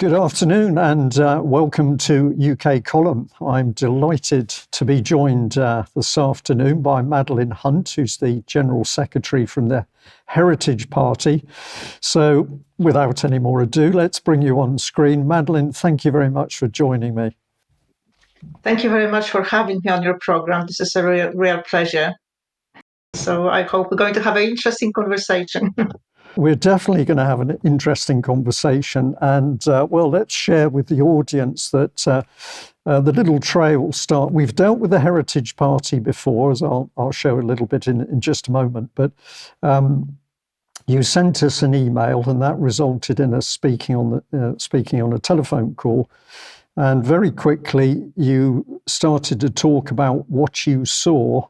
Good afternoon and welcome to UK Column. I'm delighted to be joined this afternoon by Madeleine Hunt, who's the General Secretary from the Heritage Party. So without any more ado, let's bring you on screen. Madeleine, thank you very much for joining me. Thank you very much for having me on your program. This is a real pleasure. So I hope we're going to have an interesting conversation. We're definitely going to have an interesting conversation. And let's share with the audience that the little trail start. We've dealt with the Heritage Party before, as I'll show a little bit in just a moment. But you sent us an email, and that resulted in us speaking on a telephone call. And very quickly, you started to talk about what you saw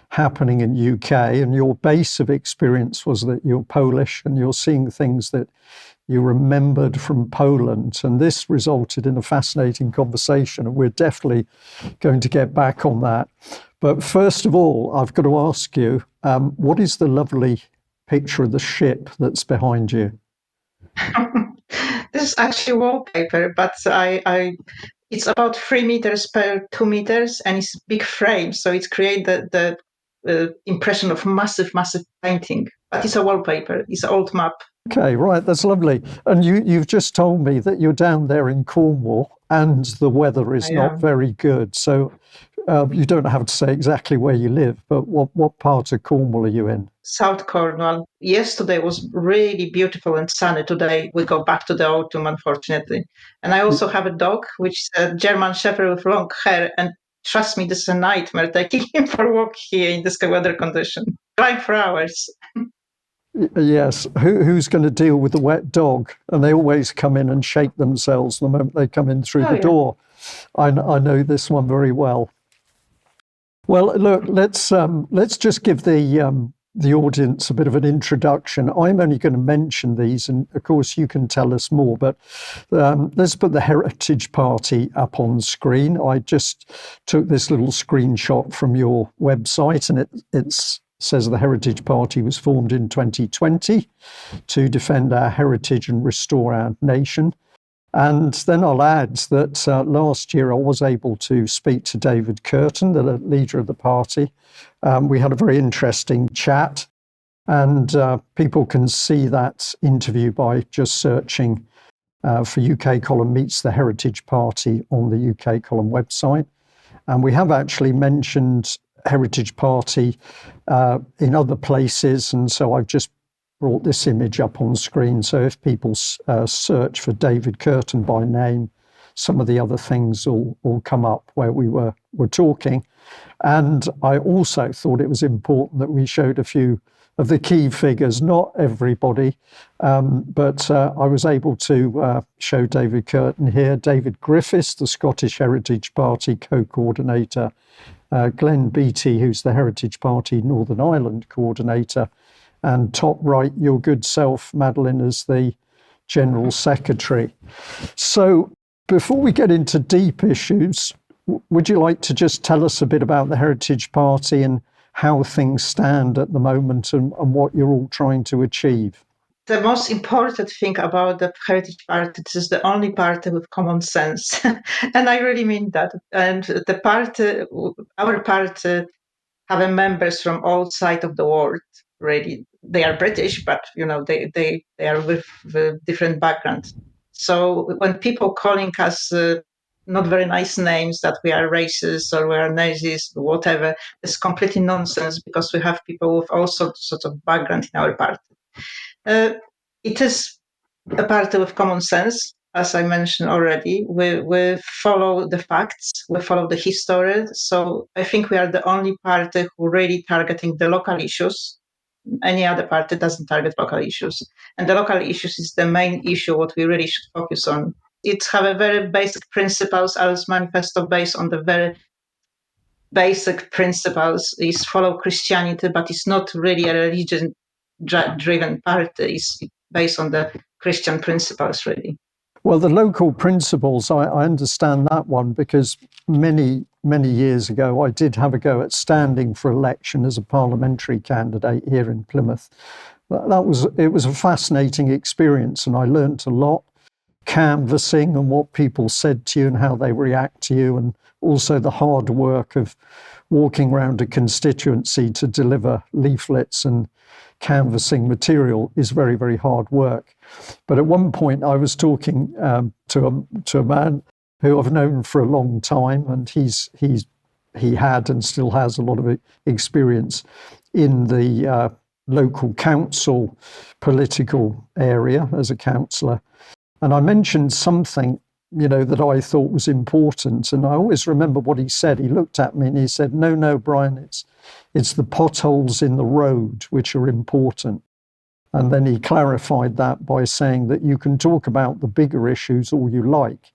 happening in UK, and your base of experience was that you're Polish and you're seeing things that you remembered from Poland. And this resulted in a fascinating conversation, and we're definitely going to get back on that. But first of all, I've got to ask you, what is the lovely picture of the ship that's behind you? This is actually wallpaper, but it's about 3 meters per 2 meters, and it's big frame, so it creates the impression of massive painting. But it's a wallpaper. It's an old map. Okay, right, that's lovely. And you've just told me that you're down there in Cornwall, and the weather is not very good. So you don't have to say exactly where you live, but what part of Cornwall are you in? South Cornwall. Yesterday was really beautiful and sunny. Today we go back to the autumn, unfortunately. And I also have a dog, which is a German Shepherd with long hair. And trust me, this is a nightmare taking him for a walk here in this weather condition. Crying for hours. Yes. Who's going to deal with the wet dog? And they always come in and shake themselves the moment they come in through the door. I know this one very well. Well, look, let's just give the audience a bit of an introduction. I'm only going to mention these, and of course you can tell us more, but let's put the Heritage Party up on screen. I just took this little screenshot from your website, and it says the Heritage Party was formed in 2020 to defend our heritage and restore our nation. And then I'll add that last year I was able to speak to David Curtin, the leader of the party. We had a very interesting chat, and people can see that interview by just searching for UK Column Meets the Heritage Party on the UK Column website. And we have actually mentioned Heritage Party in other places, and so I've just brought this image up on screen. So if people search for David Curtin by name, some of the other things will come up where we were talking. And I also thought it was important that we showed a few of the key figures, not everybody, but I was able to show David Curtin here, David Griffiths, the Scottish Heritage Party co-coordinator, Glenn Beattie, who's the Heritage Party Northern Ireland coordinator, and top right, your good self, Madeleine, as the General Secretary. So before we get into deep issues, would you like to just tell us a bit about the Heritage Party and how things stand at the moment and what you're all trying to achieve? The most important thing about the Heritage Party, this is the only party with common sense. And I really mean that. And the party, our party, have members from all sides of the world, really. They are British, but they are with different backgrounds. So when people calling us not very nice names, that we are racist or we are Nazis, whatever, it's completely nonsense, because we have people with all sorts of background in our party. It is a party with common sense, as I mentioned already. We follow the facts, we follow the history. So I think we are the only party who really targeting the local issues. Any other party doesn't target local issues. And the local issues is the main issue, what we really should focus on. It have a very basic principles. Our manifesto based on the very basic principles is follow Christianity, but it's not really a religion-driven party. It's based on the Christian principles, really. Well, the local principles, I understand that one, because many years ago, I did have a go at standing for election as a parliamentary candidate here in Plymouth. It was a fascinating experience, and I learnt a lot. canvassing and what people said to you and how they react to you, and also the hard work of walking around a constituency to deliver leaflets and canvassing material is very, very hard work. But at one point I was talking to a man who I've known for a long time, and he had and still has a lot of experience in the local council political area as a councillor. And I mentioned something, that I thought was important. And I always remember what he said. He looked at me and he said, no, Brian, it's the potholes in the road which are important. And then he clarified that by saying that you can talk about the bigger issues all you like,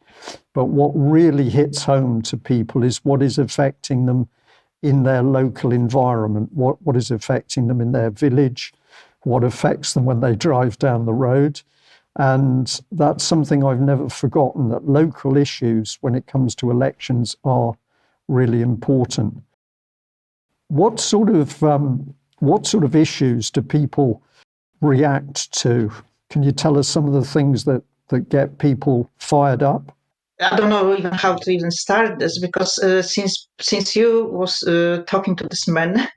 but what really hits home to people is what is affecting them in their local environment, what is affecting them in their village, what affects them when they drive down the road. And that's something I've never forgotten, that local issues when it comes to elections are really important. What sort of issues do people react to? Can you tell us some of the things that get people fired up? I don't know even how to even start this, because since you was talking to this man,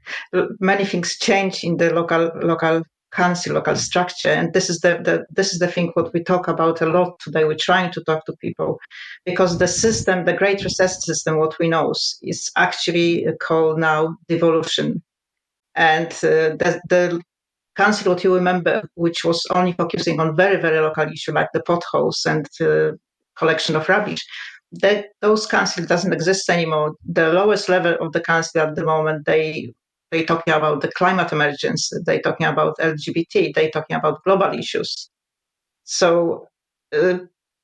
many things change in the local council, local structure, and this is the thing what we talk about a lot today. We're trying to talk to people, because the system, the Great Reset system, what we know is actually called now devolution, and the council, what you remember, which was only focusing on very, very local issue like the potholes and collection of rubbish, those council doesn't exist anymore. The lowest level of the council at the moment, they talking about the climate emergency, they talking about LGBT, they talking about global issues. So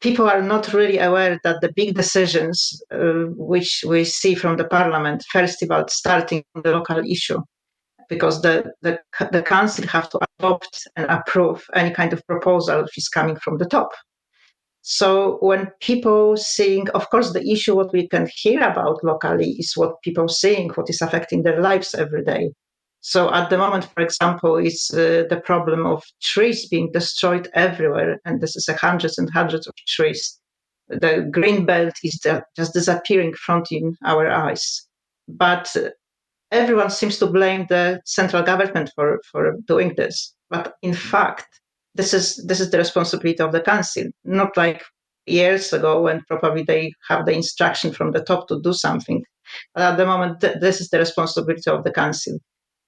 people are not really aware that the big decisions which we see from the parliament, first of all, starting from the local issue, because the council have to adopt and approve any kind of proposal which is coming from the top. So when people seeing, of course, the issue what we can hear about locally is what people seeing, what is affecting their lives every day. So at the moment, for example, it's the problem of trees being destroyed everywhere, and this is hundreds and hundreds of trees. The green belt is just disappearing front in our eyes. But everyone seems to blame the central government for doing this. But in fact, this is the responsibility of the council, not like years ago when probably they have the instruction from the top to do something. But at the moment, this is the responsibility of the council.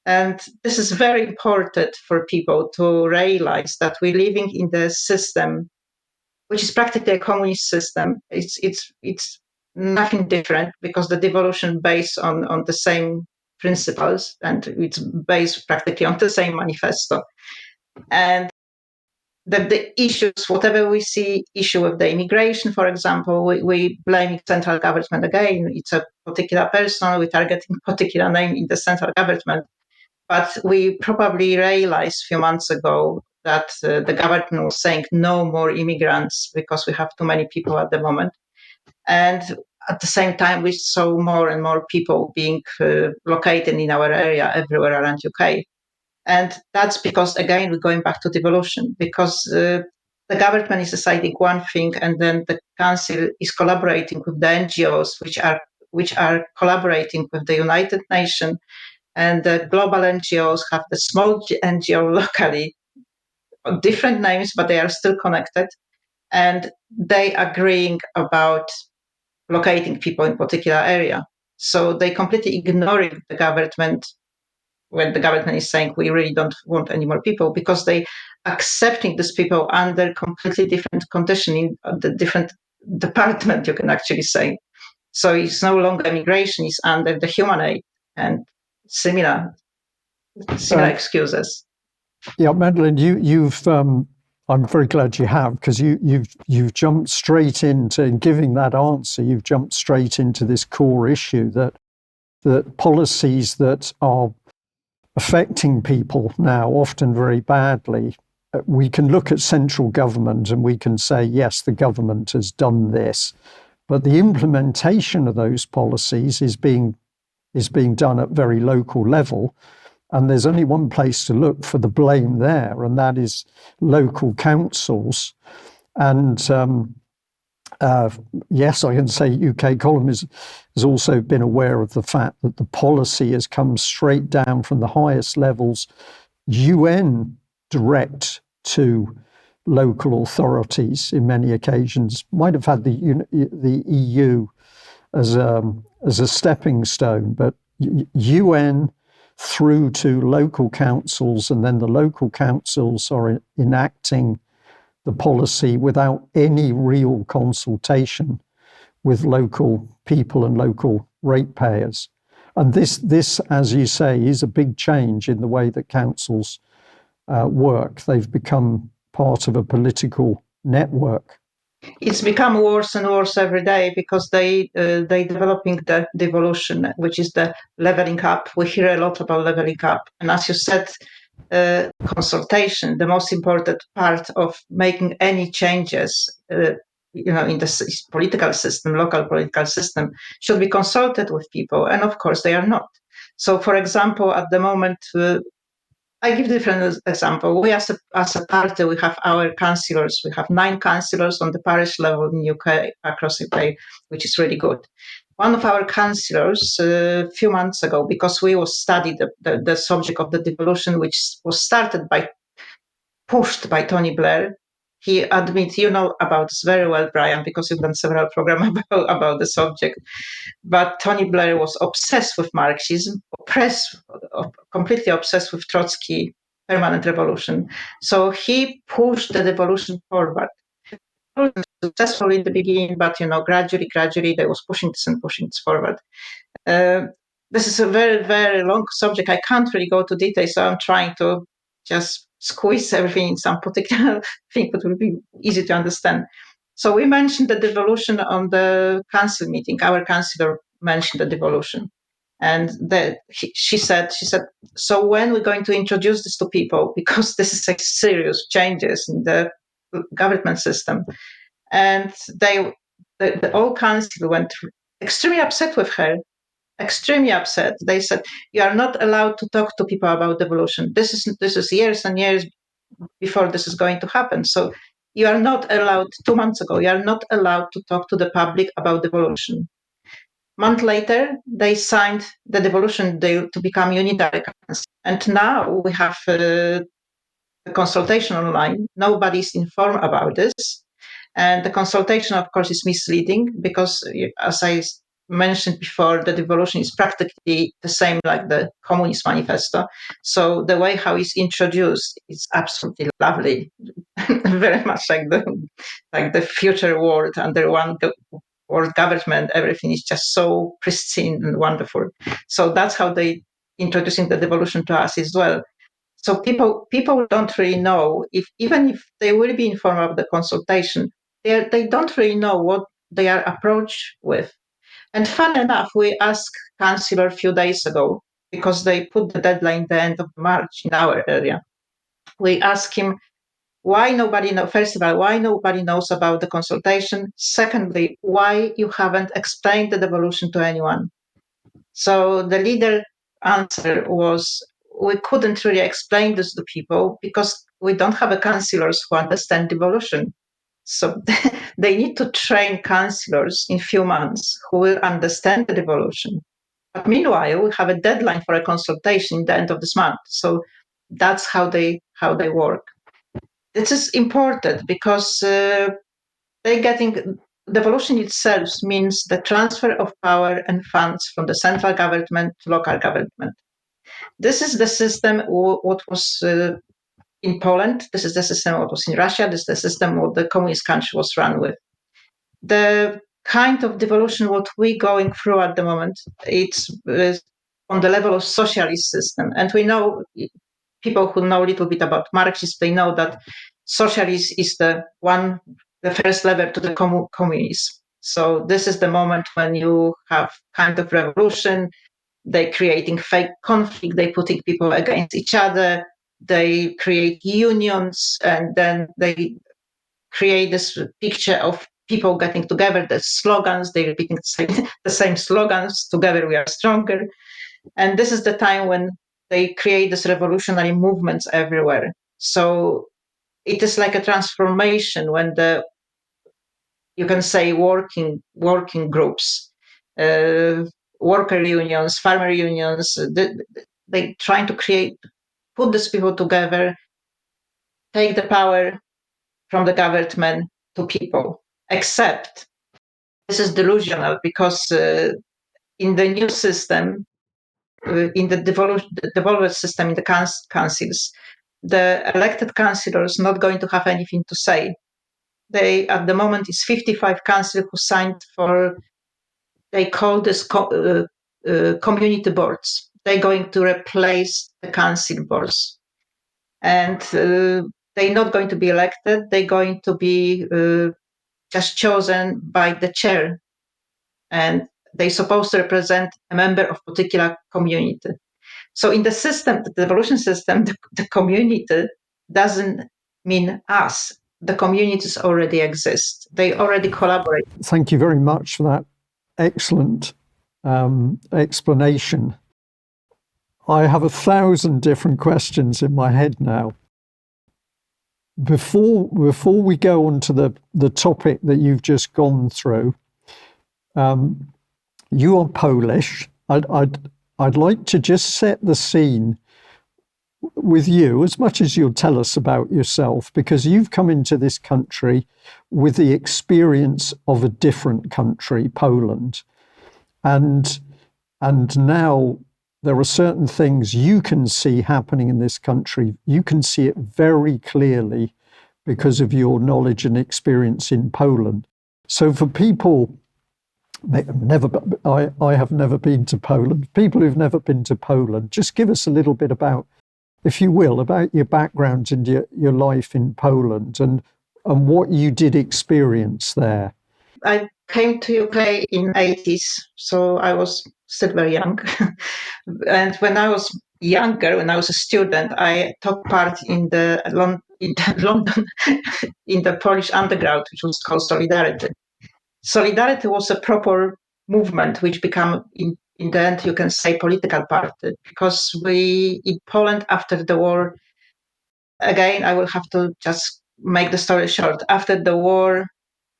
And this is very important for people to realize that we're living in the system, which is practically a communist system. It's nothing different, because the devolution based on the same principles, and it's based practically on the same manifesto. And the issues, whatever we see, issue of the immigration, for example, we blame central government again. It's a particular person, we're targeting a particular name in the central government. But we probably realized a few months ago that the government was saying no more immigrants because we have too many people at the moment. And at the same time, we saw more and more people being located in our area everywhere around UK. And that's because, again, we're going back to devolution, because the government is deciding one thing, and then the council is collaborating with the NGOs, which are collaborating with the United Nations, and the global NGOs have the small NGO locally, different names, but they are still connected, and they agreeing about locating people in particular area. So they completely ignoring the government when the government is saying we really don't want any more people, because they accepting these people under completely different conditioning, the different department, you can actually say. So it's no longer immigration, it's under the human aid and similar excuses. Yeah, Madeleine, you've I'm very glad you have, because you've jumped straight into, in giving that answer, you've jumped straight into this core issue that policies that are affecting people now, often very badly. We can look at central government and we can say, yes, the government has done this, but the implementation of those policies is being done at very local level. And there's only one place to look for the blame there, and that is local councils. And Yes, I can say UK column has also been aware of the fact that the policy has come straight down from the highest levels, UN direct to local authorities in many occasions. Might have had the EU as a stepping stone, but UN through to local councils, and then the local councils are enacting the policy without any real consultation with local people and local ratepayers. And this, as you say, is a big change in the way that councils work. They've become part of a political network. It's become worse and worse every day because they developing the devolution, which is the leveling up. We hear a lot about leveling up, and as you said, consultation, the most important part of making any changes, in the political system, local political system, should be consulted with people, and of course they are not. So, for example, at the moment, I give different example. We as a party, we have our councillors. We have 9 councillors on the parish level in UK, across UK, which is really good. One of our councillors a few months ago, because we was studied the subject of the devolution, which was pushed by Tony Blair. He admits, you know about this very well, Brian, because you've done several programs about the subject. But Tony Blair was obsessed with Marxism, completely obsessed with Trotsky, permanent revolution. So he pushed the devolution forward. Successful in the beginning, but gradually they was pushing this forward. This is a very, very long subject. I can't really go to details, so I'm trying to just squeeze everything in some particular thing that will be easy to understand. So we mentioned the devolution on the council meeting. Our councillor mentioned the devolution, and she said, so when we're going to introduce this to people, because this is like serious changes in the government system, and the whole council went extremely upset with her. Extremely upset. They said, "You are not allowed to talk to people about devolution. This is years and years before this is going to happen. So you are not allowed. 2 months ago, you are not allowed to talk to the public about devolution." Month later, they signed the devolution deal to become unitary council, and now we have a consultation online. Nobody's informed about this, and the consultation, of course, is misleading because, as I mentioned before, the devolution is practically the same like the Communist Manifesto. So the way how it's introduced is absolutely lovely, very much like the future world under one world government. Everything is just so pristine and wonderful. So that's how they introducing the devolution to us as well. So people don't really know even if they will be informed of the consultation, they don't really know what they are approached with. And fun enough, we asked councillor a few days ago, because they put the deadline the end of March in our area. We asked him why nobody knows. First of all, why nobody knows about the consultation. Secondly, why you haven't explained the devolution to anyone. So the leader answer was, we couldn't really explain this to people because we don't have a councillors who understand devolution. So they need to train councillors in few months who will understand the devolution. But meanwhile, we have a deadline for a consultation in the end of this month. So that's how they work. This is important because they getting devolution itself means the transfer of power and funds from the central government to local government. This is the system what was in Poland. This is the system what was in Russia. This is the system what the communist country was run with. The kind of devolution what we're going through at the moment, it's on the level of socialist system. And we know, people who know a little bit about Marxism, they know that socialism is the first level to the communism. So this is the moment when you have kind of revolution. They creating fake conflict. They putting people against each other. They create unions, and then they create this picture of people getting together. The slogans, they repeating the same slogans. Together we are stronger. And this is the time when they create these revolutionary movements everywhere. So it is like a transformation when the you can say, working groups, worker unions, farmer unions. They trying to put these people together, take the power from the government to people. Except this is delusional, because in the new system, in the devolved system, in the councils, the elected councillors not going to have anything to say. They, at the moment, is 55 councillors who signed for, they call this community boards. They're going to replace the council boards. And they're not going to be elected. They're going to be just chosen by the chair. And they're supposed to represent a member of particular community. So in the system, the devolution system, the community doesn't mean us. The communities already exist. They already collaborate. Thank you very much for that excellent explanation. I have 1,000 different questions in my head now. Before we go on to the topic that you've just gone through, you are Polish. I'd like to just set the scene with you, as much as you'll tell us about yourself, because you've come into this country with the experience of a different country, Poland. And now there are certain things you can see happening in this country. You can see it very clearly because of your knowledge and experience in Poland. So for people, I have never been to Poland. People who've never been to Poland, just give us a little bit about, if you will, about your background and your life in Poland and what you did experience there. I came to UK in 80s, so I was still very young. And when I was younger, when I was a student, I took part in London, in the Polish underground, which was called Solidarity. Solidarity was a proper movement, which became, in the end, you can say, political party, because we, in Poland, after the war, again, I will have to just make the story short. After the war,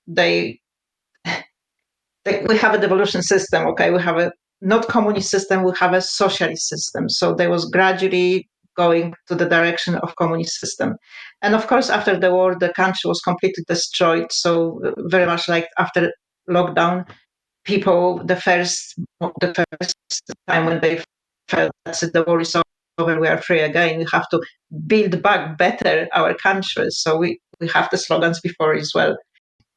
we have a devolution system, okay? We have a not communist system, we have a socialist system. So there was gradually going to the direction of communist system. And of course, after the war, the country was completely destroyed. So very much like after lockdown, people, the first time when they felt that the war is over, we are free again, we have to build back better our country. So we have the slogans before as well.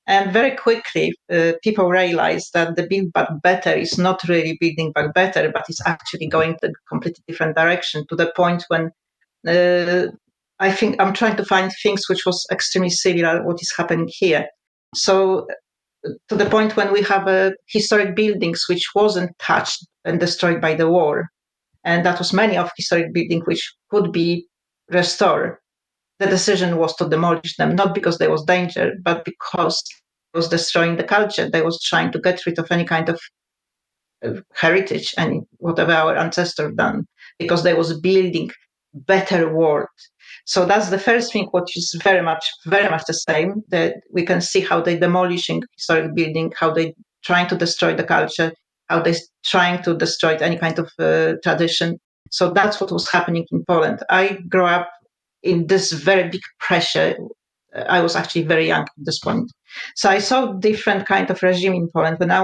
And very quickly, people realized that the build back better is not really building back better, but it's actually going to a completely different direction, to the point when I think I'm trying to find things which was extremely similar what is happening here. So to the point when we have historic buildings which wasn't touched and destroyed by the war. And that was many of historic buildings which could be restored. The decision was to demolish them, not because there was danger, but because it was destroying the culture. They was trying to get rid of any kind of heritage and whatever our ancestors done, because they was building better world. So that's the first thing, which is very much the same, that we can see how they demolishing historic building, how they trying to destroy the culture, how they trying to destroy any kind of tradition. So that's what was happening in Poland. I grew up in this very big pressure. I was actually very young at this point. So I saw different kind of regime in Poland. When I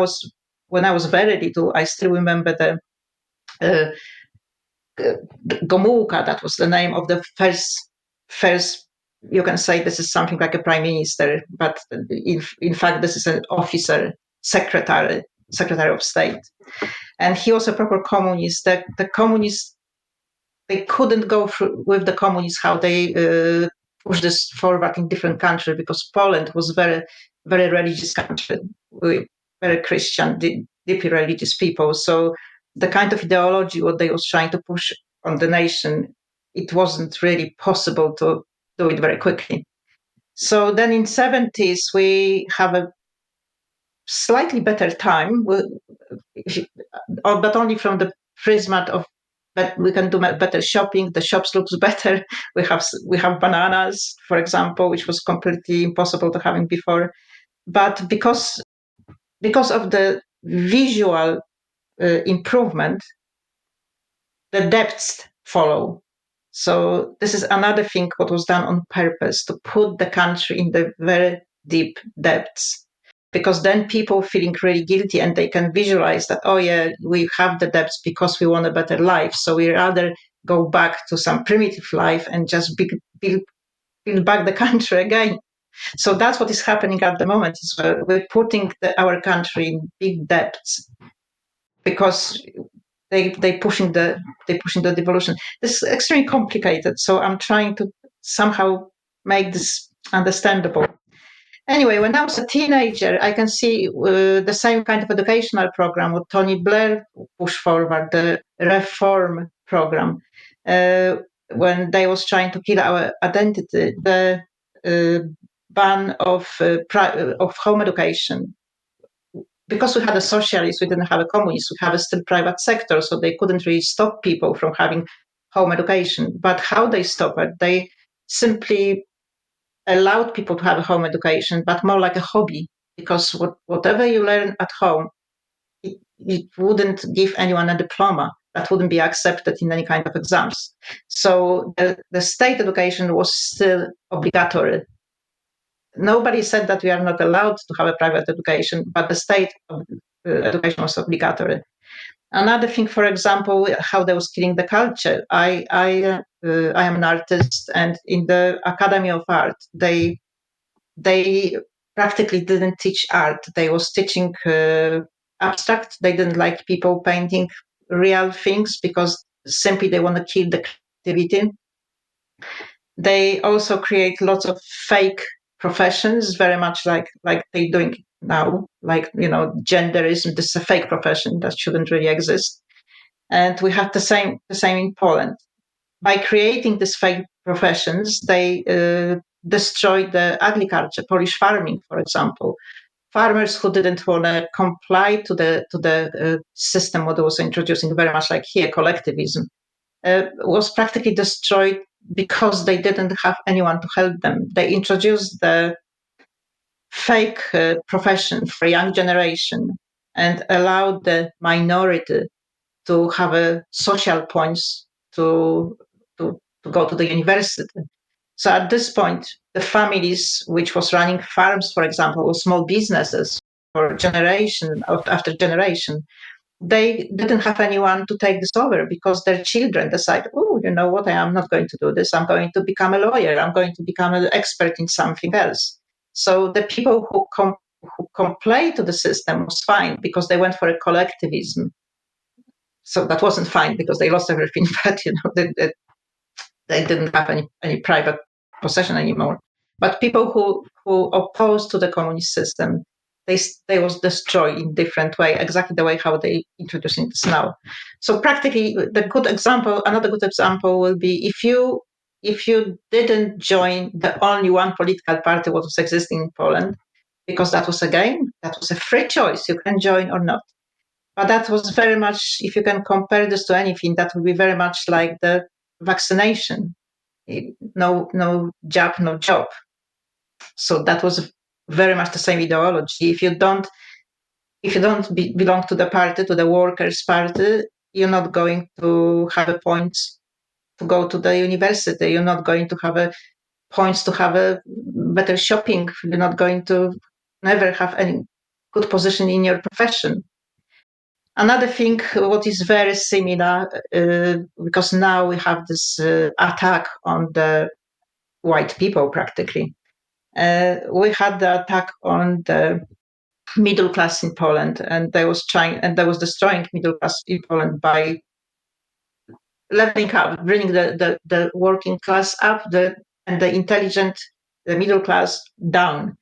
was very little, I still remember the Gomułka, that was the name of the first, you can say this is something like a prime minister, but in fact, this is an officer, secretary of state. And he was a proper communist. The communists, they couldn't go through with the communists how they push this forward in different countries, because Poland was very, very religious country, very Christian, deeply religious people. So the kind of ideology what they was trying to push on the nation, it wasn't really possible to do it very quickly. So then in 70s, we have a slightly better time, but only from the prism of that we can do better shopping. The shops looks better. We have bananas, for example, which was completely impossible to have before. but because of the visual improvement, the depths follow. So this is another thing what was done on purpose, to put the country in the very deep depths, because then people feeling really guilty and they can visualize that, oh yeah, we have the depths because we want a better life, so we rather go back to some primitive life and just build back the country again. So that's what is happening at the moment as well. We're putting our country in big depths because they pushing the devolution. This is extremely complicated, so I'm trying to somehow make this understandable. Anyway, when I was a teenager, I can see the same kind of educational program what Tony Blair pushed forward, the reform program, when they was trying to kill our identity, the ban of home education. Because we had a socialist, we didn't have a communist, we have a still private sector, so they couldn't really stop people from having home education. But how they stopped it? They simply allowed people to have a home education, but more like a hobby, because whatever you learn at home, it wouldn't give anyone a diploma. That wouldn't be accepted in any kind of exams. So the state education was still obligatory. Nobody said that we are not allowed to have a private education, but the state education was obligatory. Another thing, for example, how they was killing the culture. I am an artist, and in the Academy of Art, they practically didn't teach art. They was teaching abstract. They didn't like people painting real things because simply they want to kill the creativity. They also create lots of fake professions, very much like they're doing now, like genderism. This is a fake profession that shouldn't really exist. And we have the same in Poland. By creating these fake professions, they destroyed the agriculture, Polish farming, for example. Farmers who didn't want to comply to the system what was introducing, very much like here, collectivism, was practically destroyed because they didn't have anyone to help them. They introduced the fake profession for young generation and allowed the minority to have a social points to go to the university. So at this point, the families which was running farms, for example, or small businesses for generation after generation, they didn't have anyone to take this over because their children decide, oh, you know what, I am not going to do this. I'm going to become a lawyer. I'm going to become an expert in something else. So the people who complained to the system was fine because they went for a collectivism. So that wasn't fine because they lost everything, but they didn't have any private possession anymore. But people who opposed to the communist system, they was destroyed in different way, exactly the way how they introducing this now. So practically, another good example will be if you didn't join the only one political party what was existing in Poland, because that was a free choice. You can join or not. But that was very much, if you can compare this to anything, that would be very much like the vaccination. No jab, no job. So that was very much the same ideology. If you don't belong to the party, to the workers' party, you're not going to have a point to go to the university. You're not going to have a points to have a better shopping. You're not going to never have any good position in your profession. Another thing, what is very similar, because now we have this attack on the white people practically. We had the attack on the middle class in Poland, and they was destroying middle class in Poland by leveling up, bringing the working class up, and the intelligent, the middle class down.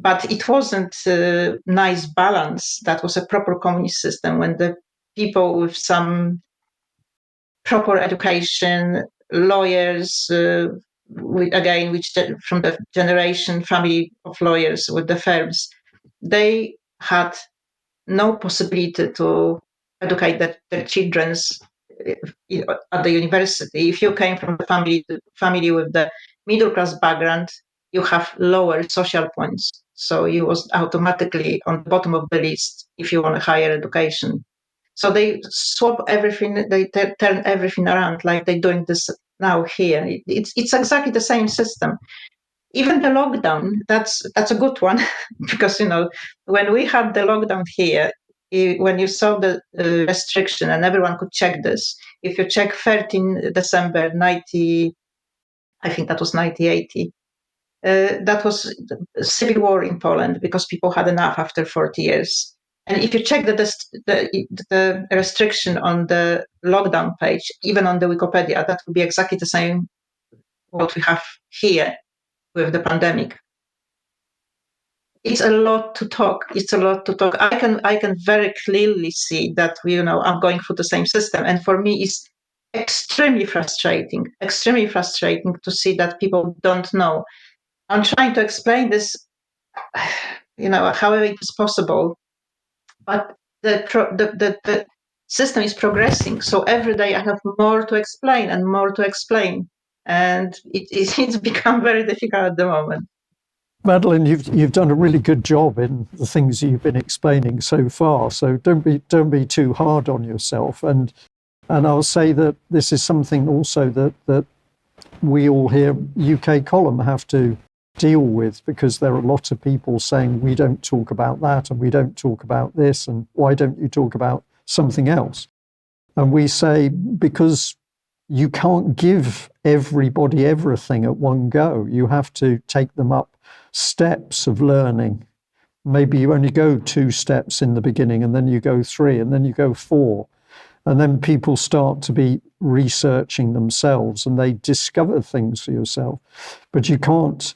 But it wasn't a nice balance. That was a proper communist system when the people with some proper education, lawyers, which from the generation family of lawyers with the firms, they had no possibility to educate their children's at the university. If you came from a family with the middle class background, you have lower social points. So you was automatically on the bottom of the list if you want a higher education. So they swap everything, they turn everything around like they're doing this now here. It's exactly the same system. Even the lockdown, that's a good one because when we had the lockdown here, when you saw the restriction and everyone could check this, if you check 13 December 90, I think that was 1980, that was civil war in Poland because people had enough after 40 years. And if you check the restriction on the lockdown page, even on the Wikipedia, that would be exactly the same what we have here with the pandemic. It's a lot to talk. It's a lot to talk. I can very clearly see that we are going through the same system, and for me, it's extremely frustrating to see that people don't know. I'm trying to explain this, however it is possible, but the system is progressing. So every day I have more to explain and more to explain, and it's become very difficult at the moment. Madeleine, you've done a really good job in the things you've been explaining so far. So don't be too hard on yourself. And I'll say that this is something also that we all here UK Column have to deal with, because there are a lot of people saying we don't talk about that and we don't talk about this, and why don't you talk about something else? And we say, because you can't give everybody everything at one go. You have to take them up steps of learning. Maybe you only go 2 steps in the beginning, and then you go 3, and then you go 4. And then people start to be researching themselves and they discover things for yourself. But you can't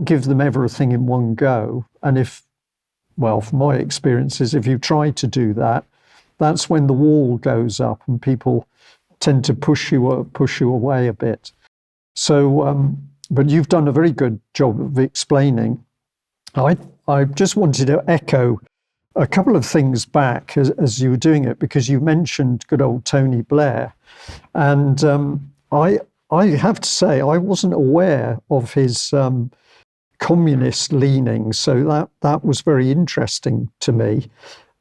give them everything in one go. And from my experiences, if you try to do that, that's when the wall goes up and people tend to push you away a bit. So, but you've done a very good job of explaining. I just wanted to echo a couple of things back as you were doing it, because you mentioned good old Tony Blair. And I have to say, I wasn't aware of his communist leanings, so that was very interesting to me.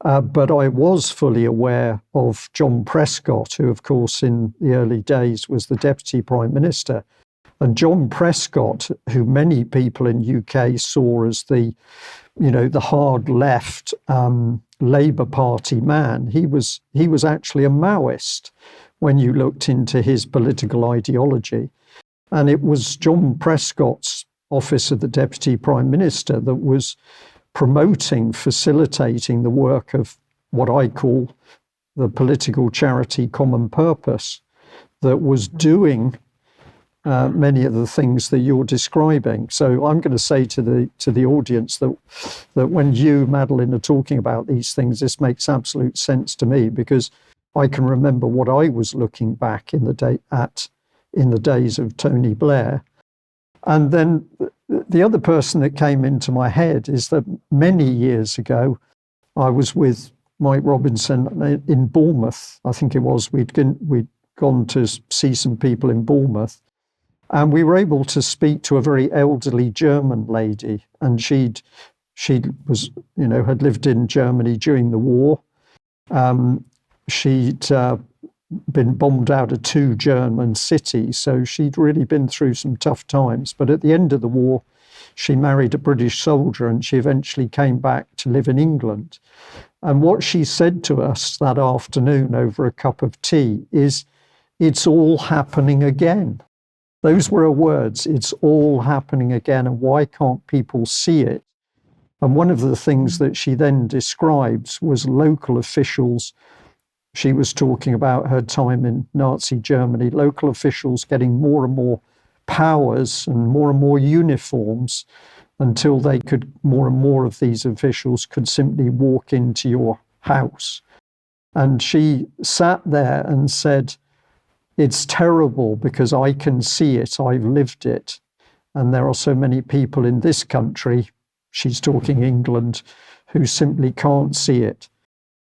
But I was fully aware of John Prescott, who, of course, in the early days was the Deputy Prime Minister. And John Prescott, who many people in UK saw as the hard left Labour Party man, he was actually a Maoist when you looked into his political ideology. And it was John Prescott's office of the Deputy Prime Minister that was facilitating the work of what I call the political charity Common Purpose, that was doing many of the things that you're describing. So I'm going to say to the audience that when you, Madeleine, are talking about these things, this makes absolute sense to me, because I can remember what I was looking back in the days of Tony Blair. And then the other person that came into my head is that many years ago, I was with Mike Robinson in Bournemouth. I think it was, we'd gone to see some people in Bournemouth. And we were able to speak to a very elderly German lady, and she was, had lived in Germany during the war. She'd been bombed out of 2 German cities, so she'd really been through some tough times. But at the end of the war, she married a British soldier, and she eventually came back to live in England. And what she said to us that afternoon over a cup of tea is, "It's all happening again." Those were her words. It's all happening again, and why can't people see it? And one of the things that she then describes was local officials. She was talking about her time in Nazi Germany, local officials getting more and more powers and more uniforms, until more and more of these officials could simply walk into your house. And she sat there and said, "It's terrible because I can see it, I've lived it. And there are so many people in this country," she's talking England, "who simply can't see it."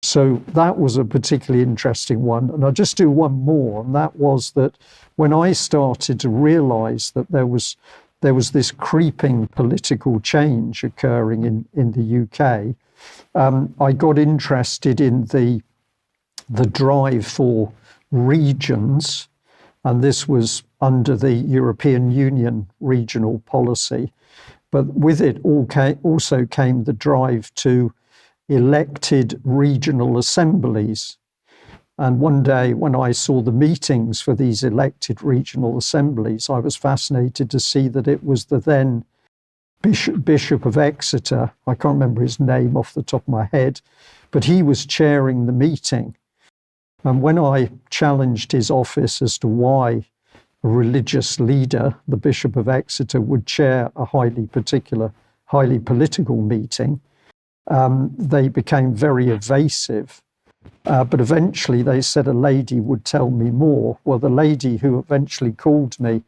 So that was a particularly interesting one. And I'll just do one more, and that was that when I started to realise that there was there was this creeping political change occurring in the UK, I got interested in the drive for regions, and this was under the European Union regional policy. But with it also came the drive to elected regional assemblies. And one day when I saw the meetings for these elected regional assemblies, I was fascinated to see that it was the then Bishop of Exeter, I can't remember his name off the top of my head, but he was chairing the meeting. And when I challenged his office as to why a religious leader, the Bishop of Exeter, would chair a highly political meeting, they became very evasive. But eventually they said a lady would tell me more. Well, the lady who eventually called me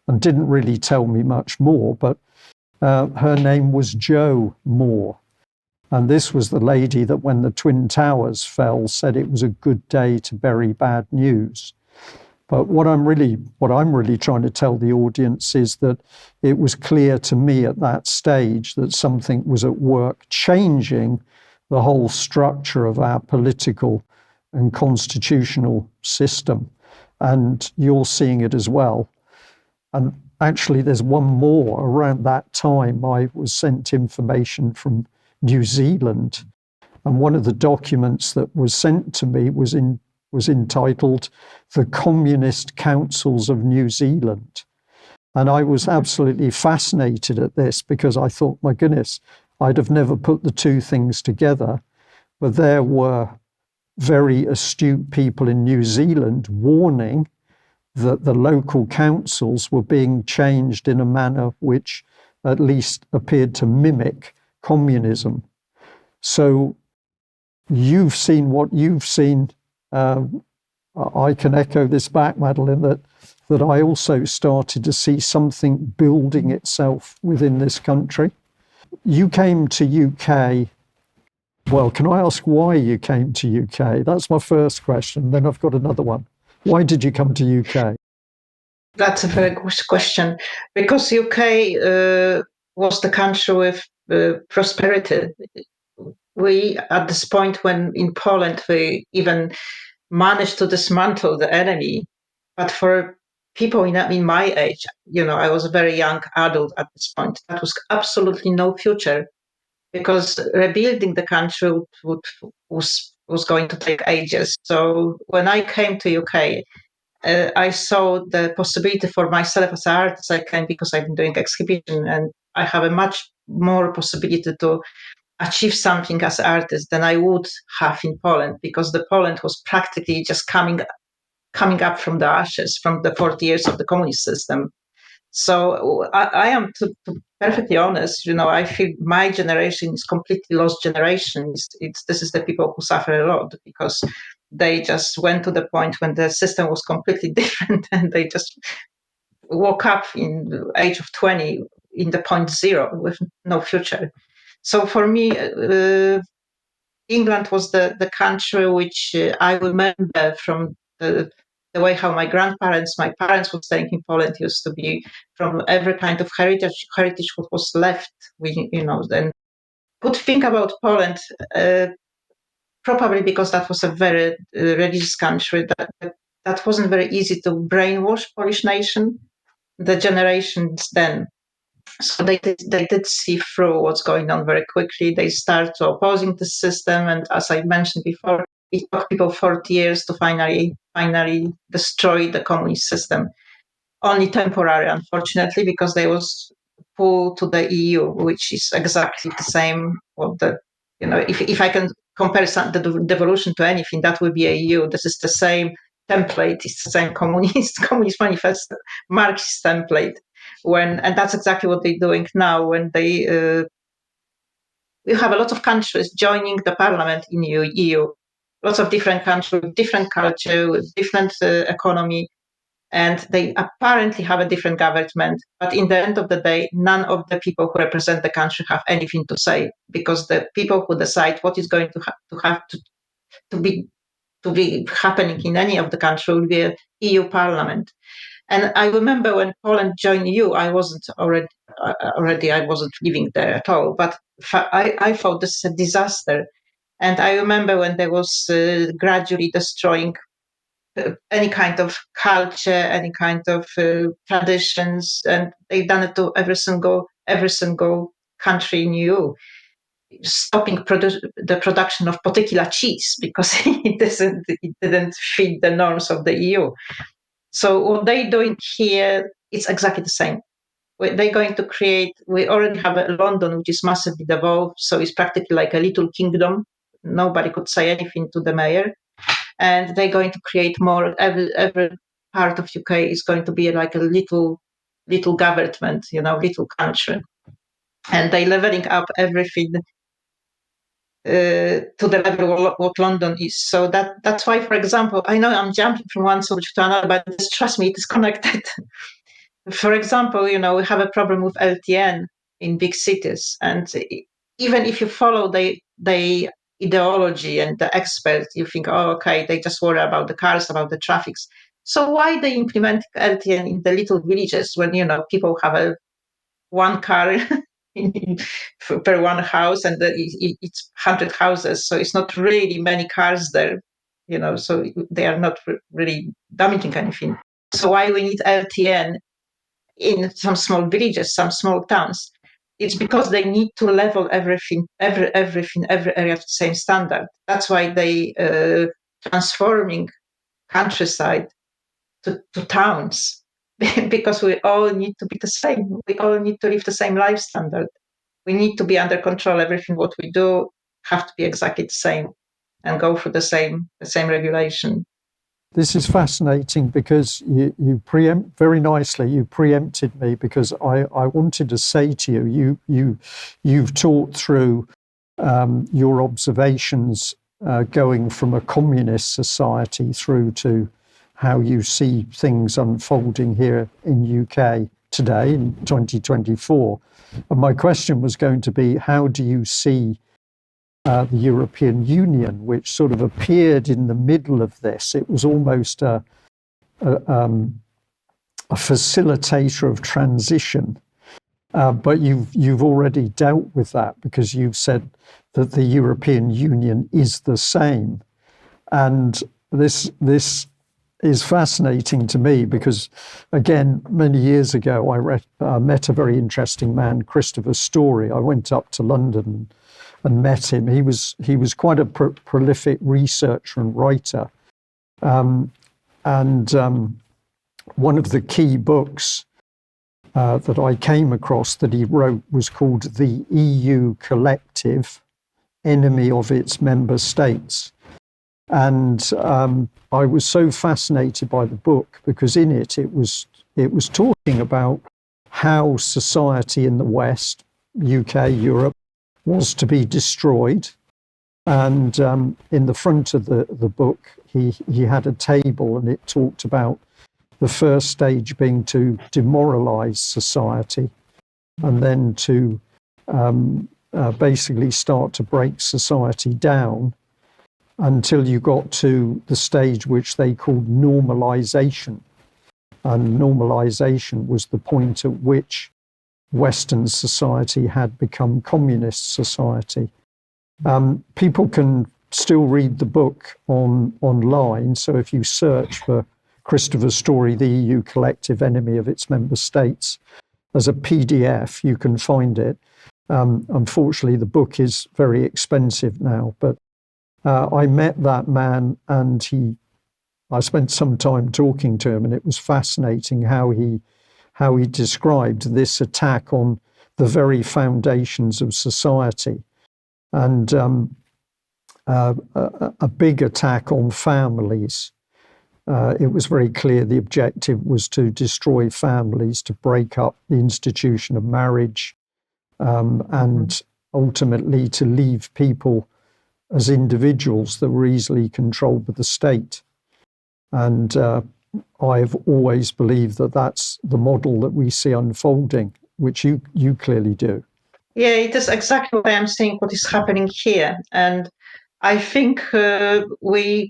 and didn't really tell me much more, but her name was Jo Moore. And this was the lady that when the Twin Towers fell said it was a good day to bury bad news. But what I'm really trying to tell the audience is that it was clear to me at that stage that something was at work changing the whole structure of our political and constitutional system. And you're seeing it as well. And actually, there's one more. Around that time, I was sent information from New Zealand. And one of the documents that was sent to me was entitled The Communist Councils of New Zealand. And I was absolutely fascinated at this because I thought, my goodness, I'd have never put the two things together. But there were very astute people in New Zealand warning that the local councils were being changed in a manner which at least appeared to mimic communism. So you've seen what you've seen. I can echo this back, Madeleine, that I also started to see something building itself within this country. You came to UK. Well, can I ask why you came to UK? That's my first question. Then I've got another one. Why did you come to UK? That's a very good question. Because UK was the country with prosperity. We, at this point when in Poland, we even managed to dismantle the enemy. But for people in my age, I was a very young adult at this point, that was absolutely no future, because rebuilding the country was going to take ages. So when I came to UK, I saw the possibility for myself as an artist. I came because I've been doing exhibition, and I have a much more possibility to achieve something as an artist than I would have in Poland, because the Poland was practically just coming up from the ashes from the 40 years of the communist system. So I am, to be perfectly honest, I feel my generation is completely lost generation. This is the people who suffer a lot because they just went to the point when the system was completely different, and they just woke up in the age of 20 in the point zero with no future. So for me, England was the country which I remember from the way how my parents were staying in Poland, used to be from every kind of heritage what was left. Then good thing about Poland, probably because that was a very religious country, that wasn't very easy to brainwash Polish nation, the generations then. So they did see through what's going on very quickly. They start opposing the system, and as I mentioned before, it took people 40 years to finally destroy the communist system. Only temporary, unfortunately, because they was pulled to the EU, which is exactly the same. If I can compare the devolution to anything, that would be a EU. This is the same template. It's the same communist manifesto, Marxist template. And that's exactly what they're doing now. When we have a lot of countries joining the parliament in EU, lots of different countries with different culture, with different economy, and they apparently have a different government. But in the end of the day, none of the people who represent the country have anything to say, because the people who decide what is going to be happening in any of the country will be a EU parliament. And I remember when Poland joined EU, I wasn't I wasn't living there at all, but I thought this is a disaster. And I remember when there was gradually destroying any kind of culture, any kind of traditions, and they've done it to every single country in EU, stopping the production of particular cheese because it didn't fit the norms of the EU. So what they're doing here, it's exactly the same. They're going to create. We already have a London, which is massively devolved, so it's practically like a little kingdom. Nobody could say anything to the mayor, and they're going to create more. Every part of UK is going to be like a little government, little country, and they're leveling up everything to the level of what London is. So that's why, for example, I know I'm jumping from one subject to another, but trust me, it is connected. For example, we have a problem with LTN in big cities, and even if you follow the ideology and the experts, you think, oh, okay, they just worry about the cars, about the traffics. So why they implement LTN in the little villages when people have one car per one house, and it's 100 houses, so it's not really many cars there, so they are not really damaging anything. So why we need LTN in some small villages, some small towns? It's because they need to level everything, every area to the same standard. That's why they transforming countryside to towns, because we all need to be the same. We all need to live the same life standard. We need to be under control. Everything what we do have to be exactly the same and go for the same regulation. This is fascinating because you preempt very nicely. You preempted me because I wanted to say to you've talked through your observations going from a communist society through to how you see things unfolding here in UK today in 2024. And my question was going to be, how do you see the European Union, which sort of appeared in the middle of this? It was almost a facilitator of transition. But you've already dealt with that because you've said that the European Union is the same. And this is fascinating to me because, again, many years ago, I met a very interesting man, Christopher Story. I went up to London and met him. He was quite a prolific researcher and writer. One of the key books that I came across that he wrote was called The EU Collective, Enemy of Its Member States. And I was so fascinated by the book because in it was talking about how society in the West, UK, Europe, was to be destroyed. And in the front of the book, he had a table and it talked about the first stage being to demoralize society and then to basically start to break society down until you got to the stage which they called normalization. And normalization was the point at which Western society had become communist society. People can still read the book online. So if you search for Christopher Story, The EU Collective, Enemy of Its Member States, as a PDF, you can find it. Unfortunately, the book is very expensive now, but I met that man and I spent some time talking to him, and it was fascinating how he described this attack on the very foundations of society, and a big attack on families. It was very clear the objective was to destroy families, to break up the institution of marriage, and ultimately to leave people as individuals that were easily controlled by the state. And I've always believed that that's the model that we see unfolding, which you clearly do. Yeah, it is exactly what I am saying, what is happening here. And I think we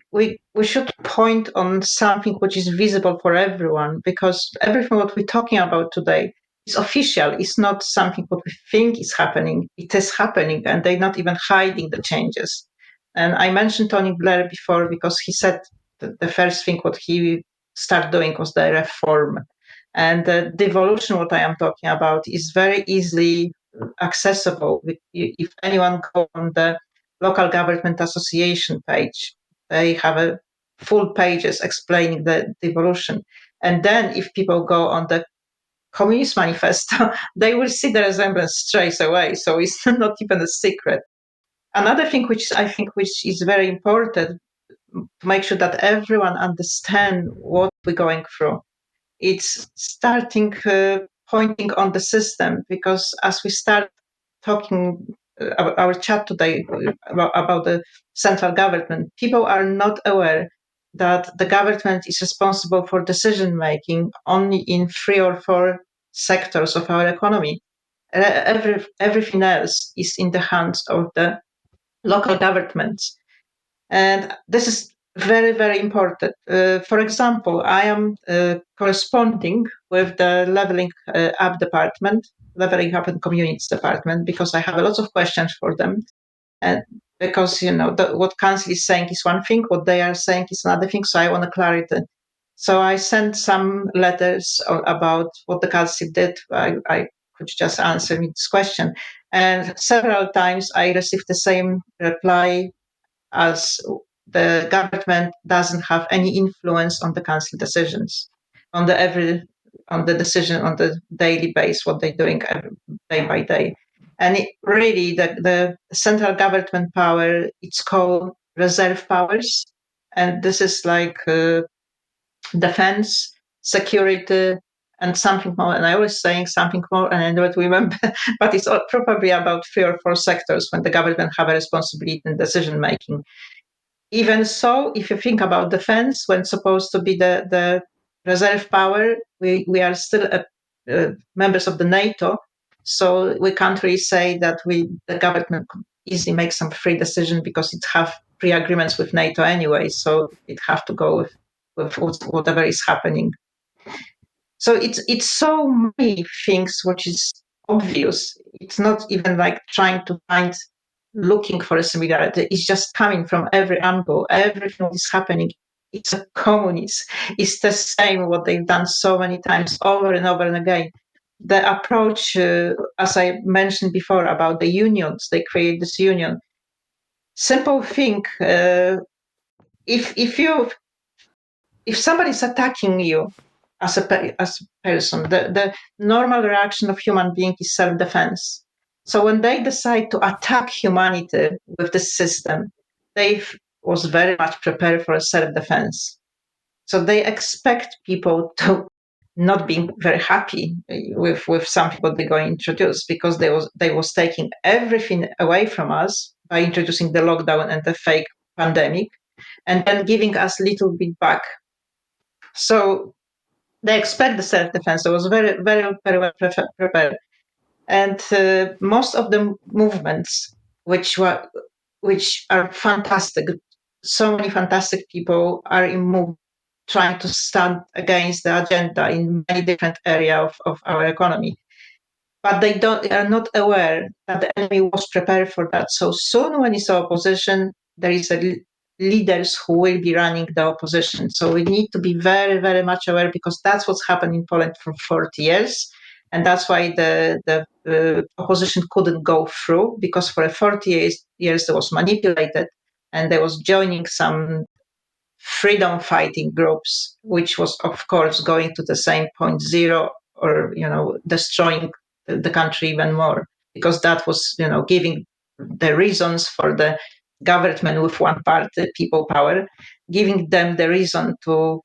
should point on something which is visible for everyone, because everything what we're talking about today is official. It's not something what we think is happening. It is happening, and they're not even hiding the changes. And I mentioned Tony Blair before because he said the first thing what he started doing was the reform. And the devolution, what I am talking about, is very easily accessible. If anyone go on the local government association page, they have a full pages explaining the devolution. And then if people go on the Communist Manifesto, they will see the resemblance straight away. So it's not even a secret. Another thing which I think which is very important to make sure that everyone understand what we're going through. It's starting pointing on the system, because as we start talking our chat today about the central government, people are not aware that the government is responsible for decision making only in 3 or 4 sectors of our economy. Everything else is in the hands of the local governments. And this is very, very important. For example, I am corresponding with the Leveling Up and Communities Department, because I have a lot of questions for them. And because, what council is saying is one thing, what they are saying is another thing. So I want a clarity. So I sent some letters about what the council did. I could just answer me this question. And several times I received the same reply, as the government doesn't have any influence on the council decisions, on the decision on the daily basis, what they're doing day by day. And really, the central government power, it's called reserve powers. And this is like defense, security, and something more. And I was saying something more, and I don't remember, but it's probably about 3 or 4 sectors when the government have a responsibility in decision making. Even so, if you think about defense, when supposed to be the reserve power, we are still members of the NATO, so we can't really say that the government could easily make some free decision, because it have pre-agreements with NATO anyway, so it have to go with whatever is happening. So it's so many things which is obvious. It's not even like trying to find looking for a similarity. It's just coming from every angle. Everything that is happening, it's a communist. It's the same what they've done so many times over and over and again. The approach, as I mentioned before about the unions, they create this union. Simple thing. If somebody's attacking you as a person, the normal reaction of human being is self-defense. So when they decide to attack humanity with this system, they was very much prepared for a self-defense. So they expect people to not being very happy with something what they're going to introduce, because they was taking everything away from us by introducing the lockdown and the fake pandemic, and then giving us little bit back. So they expect the self-defense. It was very, very, very well prepared. And most of the movements, which are fantastic, so many fantastic people are trying to stand against the agenda in many different areas of our economy. But they are not aware that the enemy was prepared for that. So soon, when it's opposition, there is leaders who will be running the opposition. So we need to be very, very much aware, because that's what's happened in Poland for 40 years. And that's why the opposition couldn't go through, because for 40 years there was manipulated, and there was joining some freedom fighting groups, which was, of course, going to the same point zero, or destroying the country even more, because that was giving the reasons for the government with one party, people power, giving them the reason to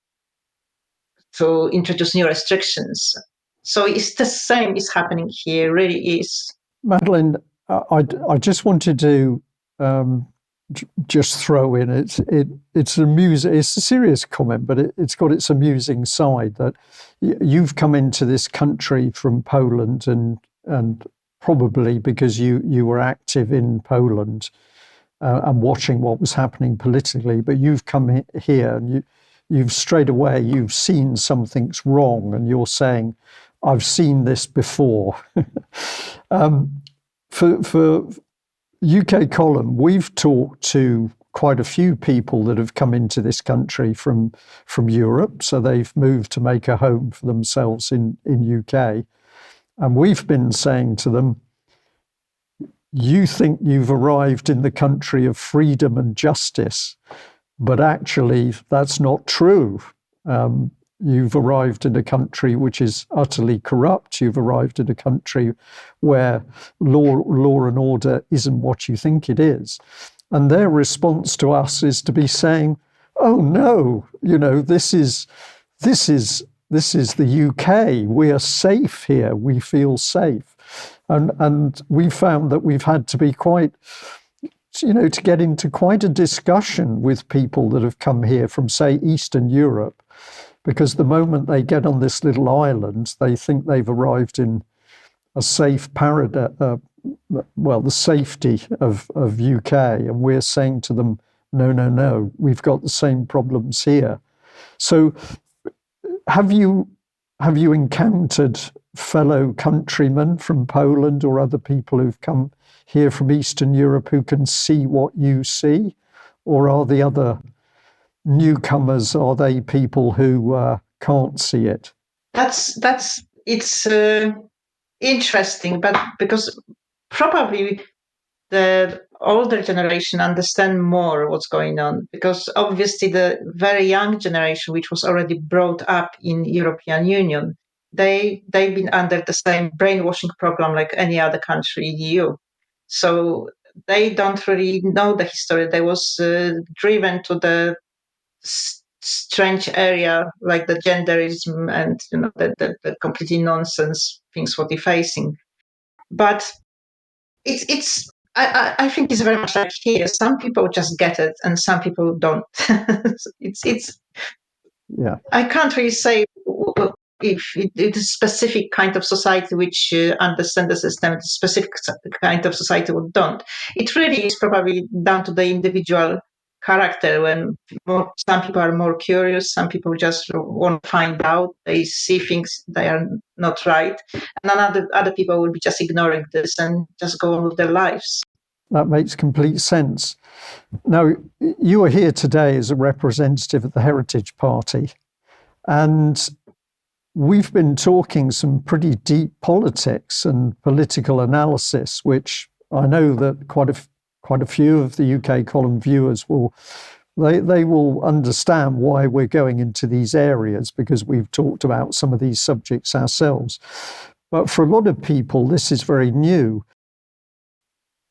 introduce new restrictions. So it's the same is happening here, really is. Madeleine, I just wanted to just throw in it's amusing. It's a serious comment, but it's got its amusing side that you've come into this country from Poland, and probably because you were active in Poland, and watching what was happening politically. But you've come here and you've straight away, you've seen something's wrong and you're saying, I've seen this before. For UK Column, we've talked to quite a few people that have come into this country from Europe. So they've moved to make a home for themselves in UK. And we've been saying to them, you think you've arrived in the country of freedom and justice, but actually that's not true. You've arrived in a country which is utterly corrupt. You've arrived in a country where law and order isn't what you think it is. And their response to us is to be saying, oh no, this is the UK. We are safe here. We feel safe. And we found that we've had to be quite, to get into quite a discussion with people that have come here from, say, Eastern Europe, because the moment they get on this little island, they think they've arrived in a safe paradise, the safety of UK. And we're saying to them, no, we've got the same problems here. So have you encountered fellow countrymen from Poland or other people who've come here from Eastern Europe who can see what you see? Or are the other newcomers, are they people who can't see it? It's interesting, but because probably the older generation understand more what's going on, because obviously the very young generation, which was already brought up in European Union, they've been under the same brainwashing problem like any other country in EU. So they don't really know the history. They was driven to the strange area like the genderism and the completely nonsense things what they're facing. But I think it's very much like here. Some people just get it, and some people don't. Yeah. I can't really say if it's a specific kind of society which understands the system, a specific kind of society who don't. It really is probably down to the individual character. When some people are more curious, some people just want to find out. They see things they are not right, and other people will be just ignoring this and just go on with their lives. That makes complete sense. Now, you are here today as a representative of the Heritage Party, and we've been talking some pretty deep politics and political analysis, which I know that quite a few of the UK Column viewers will understand why we're going into these areas, because we've talked about some of these subjects ourselves. But for a lot of people, this is very new.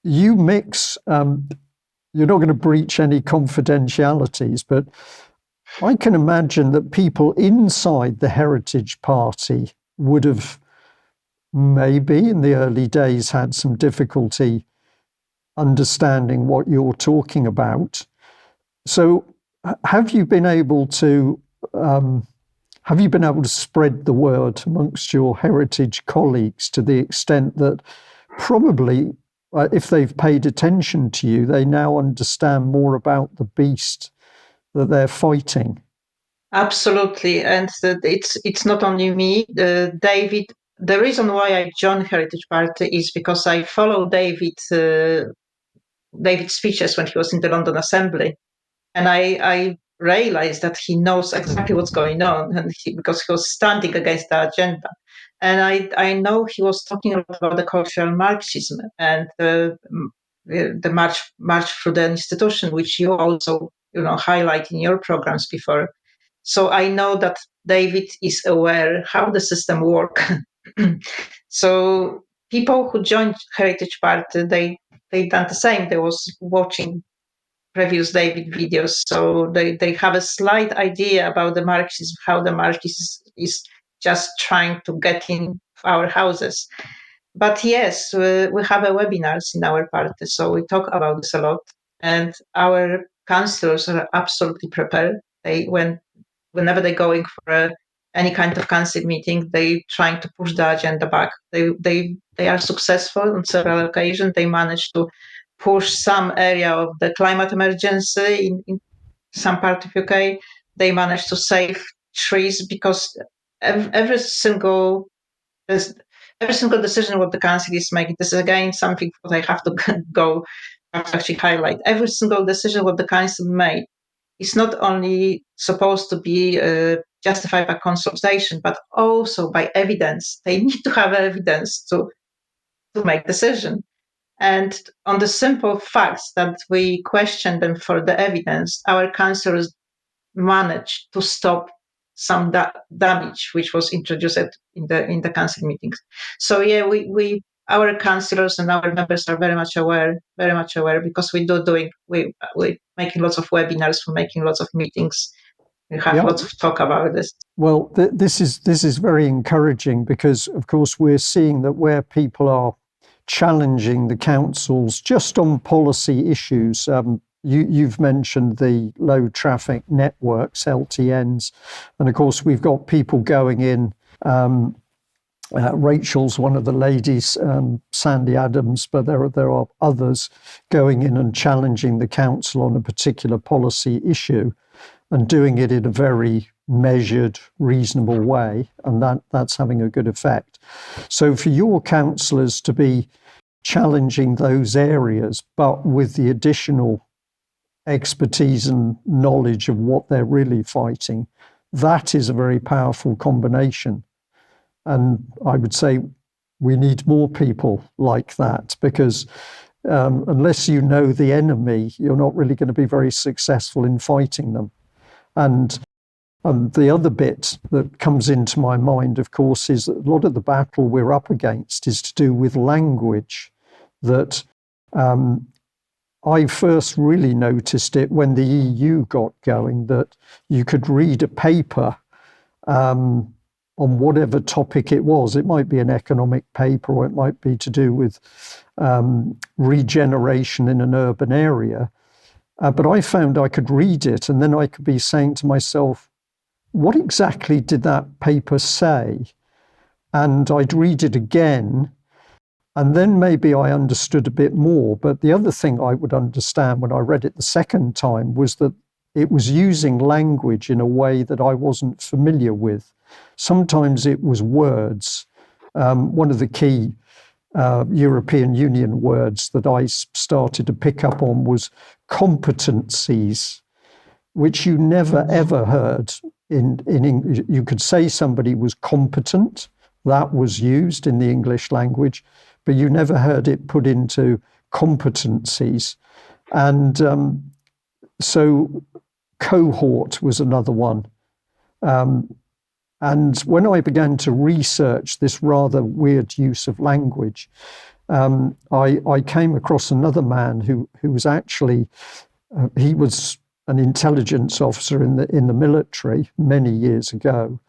You mix, you're not going to breach any confidentialities, but I can imagine that people inside the Heritage Party would have maybe in the early days had some difficulty understanding what you're talking about. So have you been able to spread the word amongst your Heritage colleagues to the extent that probably if they've paid attention to you, they now understand more about the beast that they're fighting? Absolutely, and it's not only me, David. The reason why I joined Heritage Party is because I follow David's speeches when he was in the London Assembly, and I realized that he knows exactly what's going on, and because he was standing against the agenda. And I know he was talking about the cultural Marxism and the march through the institution, which you also highlight in your programs before. So I know that David is aware how the system works. So people who joined Heritage Party, they done the same. They was watching previous David videos, so they have a slight idea about the Marxism, how the Marxism is just trying to get in our houses. But yes, we have a webinars in our party, so we talk about this a lot, and our councillors are absolutely prepared. Whenever they're going for any kind of council meeting, they trying to push the agenda back. They are successful on several occasions. They manage to push some area of the climate emergency in some part of UK. They managed to save trees because every single decision what the council is making, this is again something that I have to actually highlight. Every single decision what the council made is not only supposed to be justified by consultation, but also by evidence. They need to have evidence to make decision. And on the simple facts that we question them for the evidence, our councillors managed to stop some damage which was introduced in the council meetings. So yeah, we our councillors and our members are very much aware, because we're making lots of webinars, we're making lots of meetings, we have lots of talk about this. Well, this is very encouraging because, of course, we're seeing that where people are challenging the councils just on policy issues. You've mentioned the low traffic networks, LTNs, and of course we've got people going in. Rachel's one of the ladies, Sandy Adams, but there are others going in and challenging the council on a particular policy issue, and doing it in a very measured, reasonable way, and that's having a good effect. So for your councillors to be challenging those areas, but with the additional expertise and knowledge of what they're really fighting, that is a very powerful combination. And I would say we need more people like that, because unless you know the enemy, you're not really going to be very successful in fighting them. And the other bit that comes into my mind, of course, is that a lot of the battle we're up against is to do with language. That I first really noticed it when the EU got going, that you could read a paper on whatever topic it was. It might be an economic paper, or it might be to do with regeneration in an urban area. But I found I could read it, and then I could be saying to myself, what exactly did that paper say? And I'd read it again, and then maybe I understood a bit more. But the other thing I would understand when I read it the second time was that it was using language in a way that I wasn't familiar with. Sometimes it was words. One of the key European Union words that I started to pick up on was competencies, which you never ever heard in English. You could say somebody was competent, that was used in the English language, but you never heard it put into competencies. And so cohort was another one. And when I began to research this rather weird use of language, I came across another man who was actually, he was an intelligence officer in the military many years ago,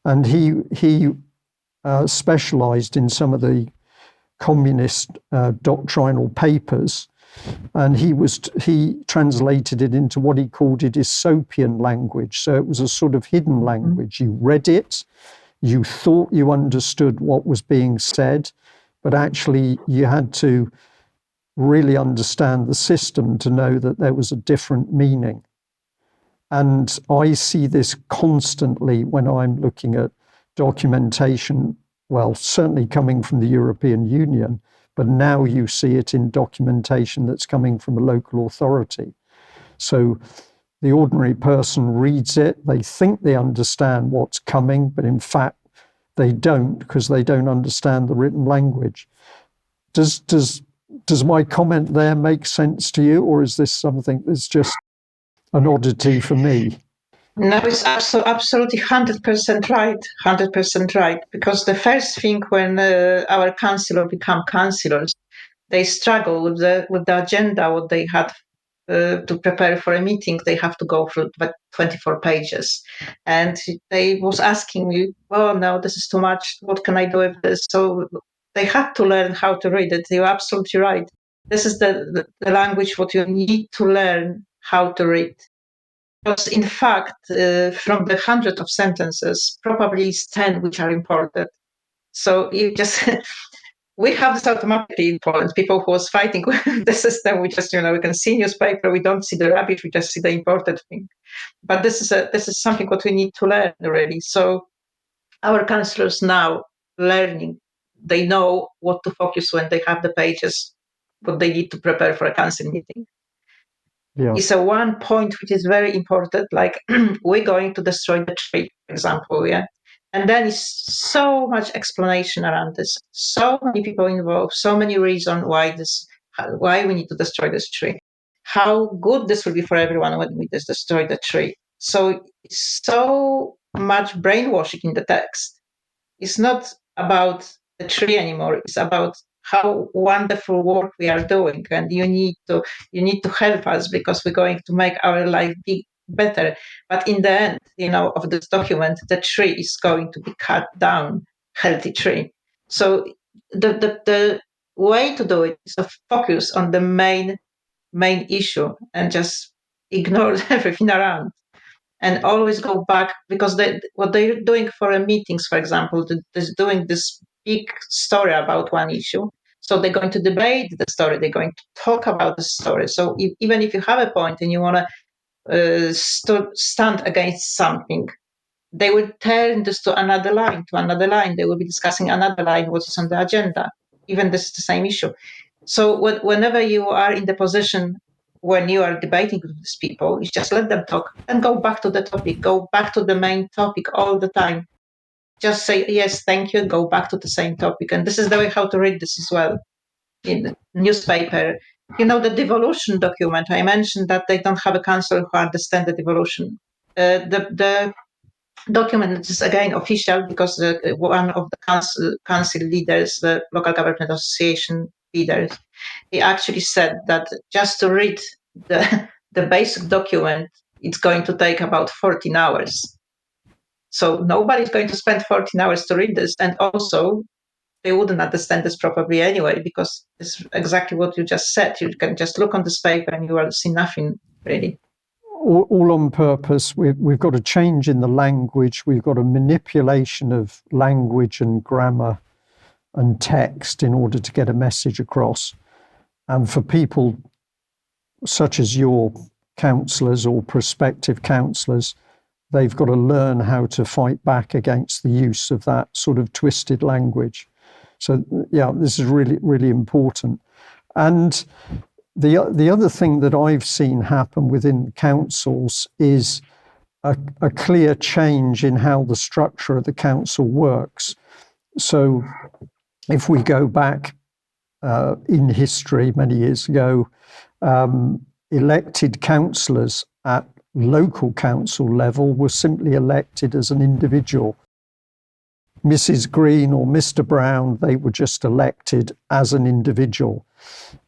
and he specialized in some of the communist doctrinal papers, and he translated it into what he called a dystopian language. So it was a sort of hidden language. You read it, you thought you understood what was being said, but actually you had to really understand the system to know that there was a different meaning. And I see this constantly when I'm looking at documentation, well, certainly coming from the European Union, but now you see it in documentation that's coming from a local authority. So the ordinary person reads it, they think they understand what's coming, but in fact they don't, because they don't understand the written language. Does my comment there make sense to you, or is this something that's just an oddity for me? No, it's absolutely 100% right, 100% right. Because the first thing when our councillors become councillors, they struggle with the agenda what they had to prepare for a meeting. They have to go through 24 pages, and they was asking me, "Oh no, this is too much. What can I do with this?" So they had to learn how to read it. You're absolutely right. This is the language what you need to learn how to read. Because in fact, from the hundred of sentences, probably it's 10 which are important. So you just we have this automatically in Poland. People who was fighting with the system, we just, we can see newspaper, we don't see the rubbish, we just see the important thing. But this is something what we need to learn really. So our counselors now learning, they know what to focus when they have the pages, what they need to prepare for a council meeting. Yeah. It's a one point which is very important, like we're going to destroy the tree, for example, yeah. And then it's so much explanation around this, so many people involved, so many reasons why we need to destroy this tree, how good this will be for everyone when we just destroy the tree. So it's so much brainwashing in the text. It's not about the tree anymore. It's about how wonderful work we are doing, and you need to help us because we're going to make our life be better. But in the end, of this document, the tree is going to be cut down, healthy tree. So the way to do it is to focus on the main issue and just ignore everything around and always go back, because what they're doing for a meetings, for example, is doing this big story about one issue. So they're going to debate the story. They're going to talk about the story. So even if you have a point and you want to stand against something, they will turn this to another line, They will be discussing another line, what is on the agenda, even this is the same issue. So whenever you are in the position when you are debating with these people, you just let them talk and go back to the topic, go back to the main topic all the time. Just say, yes, thank you, go back to the same topic. And this is the way how to read this as well in the newspaper. The devolution document, I mentioned that they don't have a council who understand the devolution. The document is again official because one of the council leaders, the local government association leaders, he actually said that just to read the basic document, it's going to take about 14 hours. So nobody's going to spend 14 hours to read this. And also, they wouldn't understand this properly anyway, because it's exactly what you just said. You can just look on this paper and you will see nothing really. All on purpose. We've got a change in the language. We've got a manipulation of language and grammar and text in order to get a message across. And for people such as your counsellors or prospective counsellors, they've got to learn how to fight back against the use of that sort of twisted language. So, yeah, this is really, really important. And the other thing that I've seen happen within councils is a clear change in how the structure of the council works. So if we go back in history many years ago, elected councillors at local council level were simply elected as an individual. Mrs. Green or Mr. Brown, they were just elected as an individual.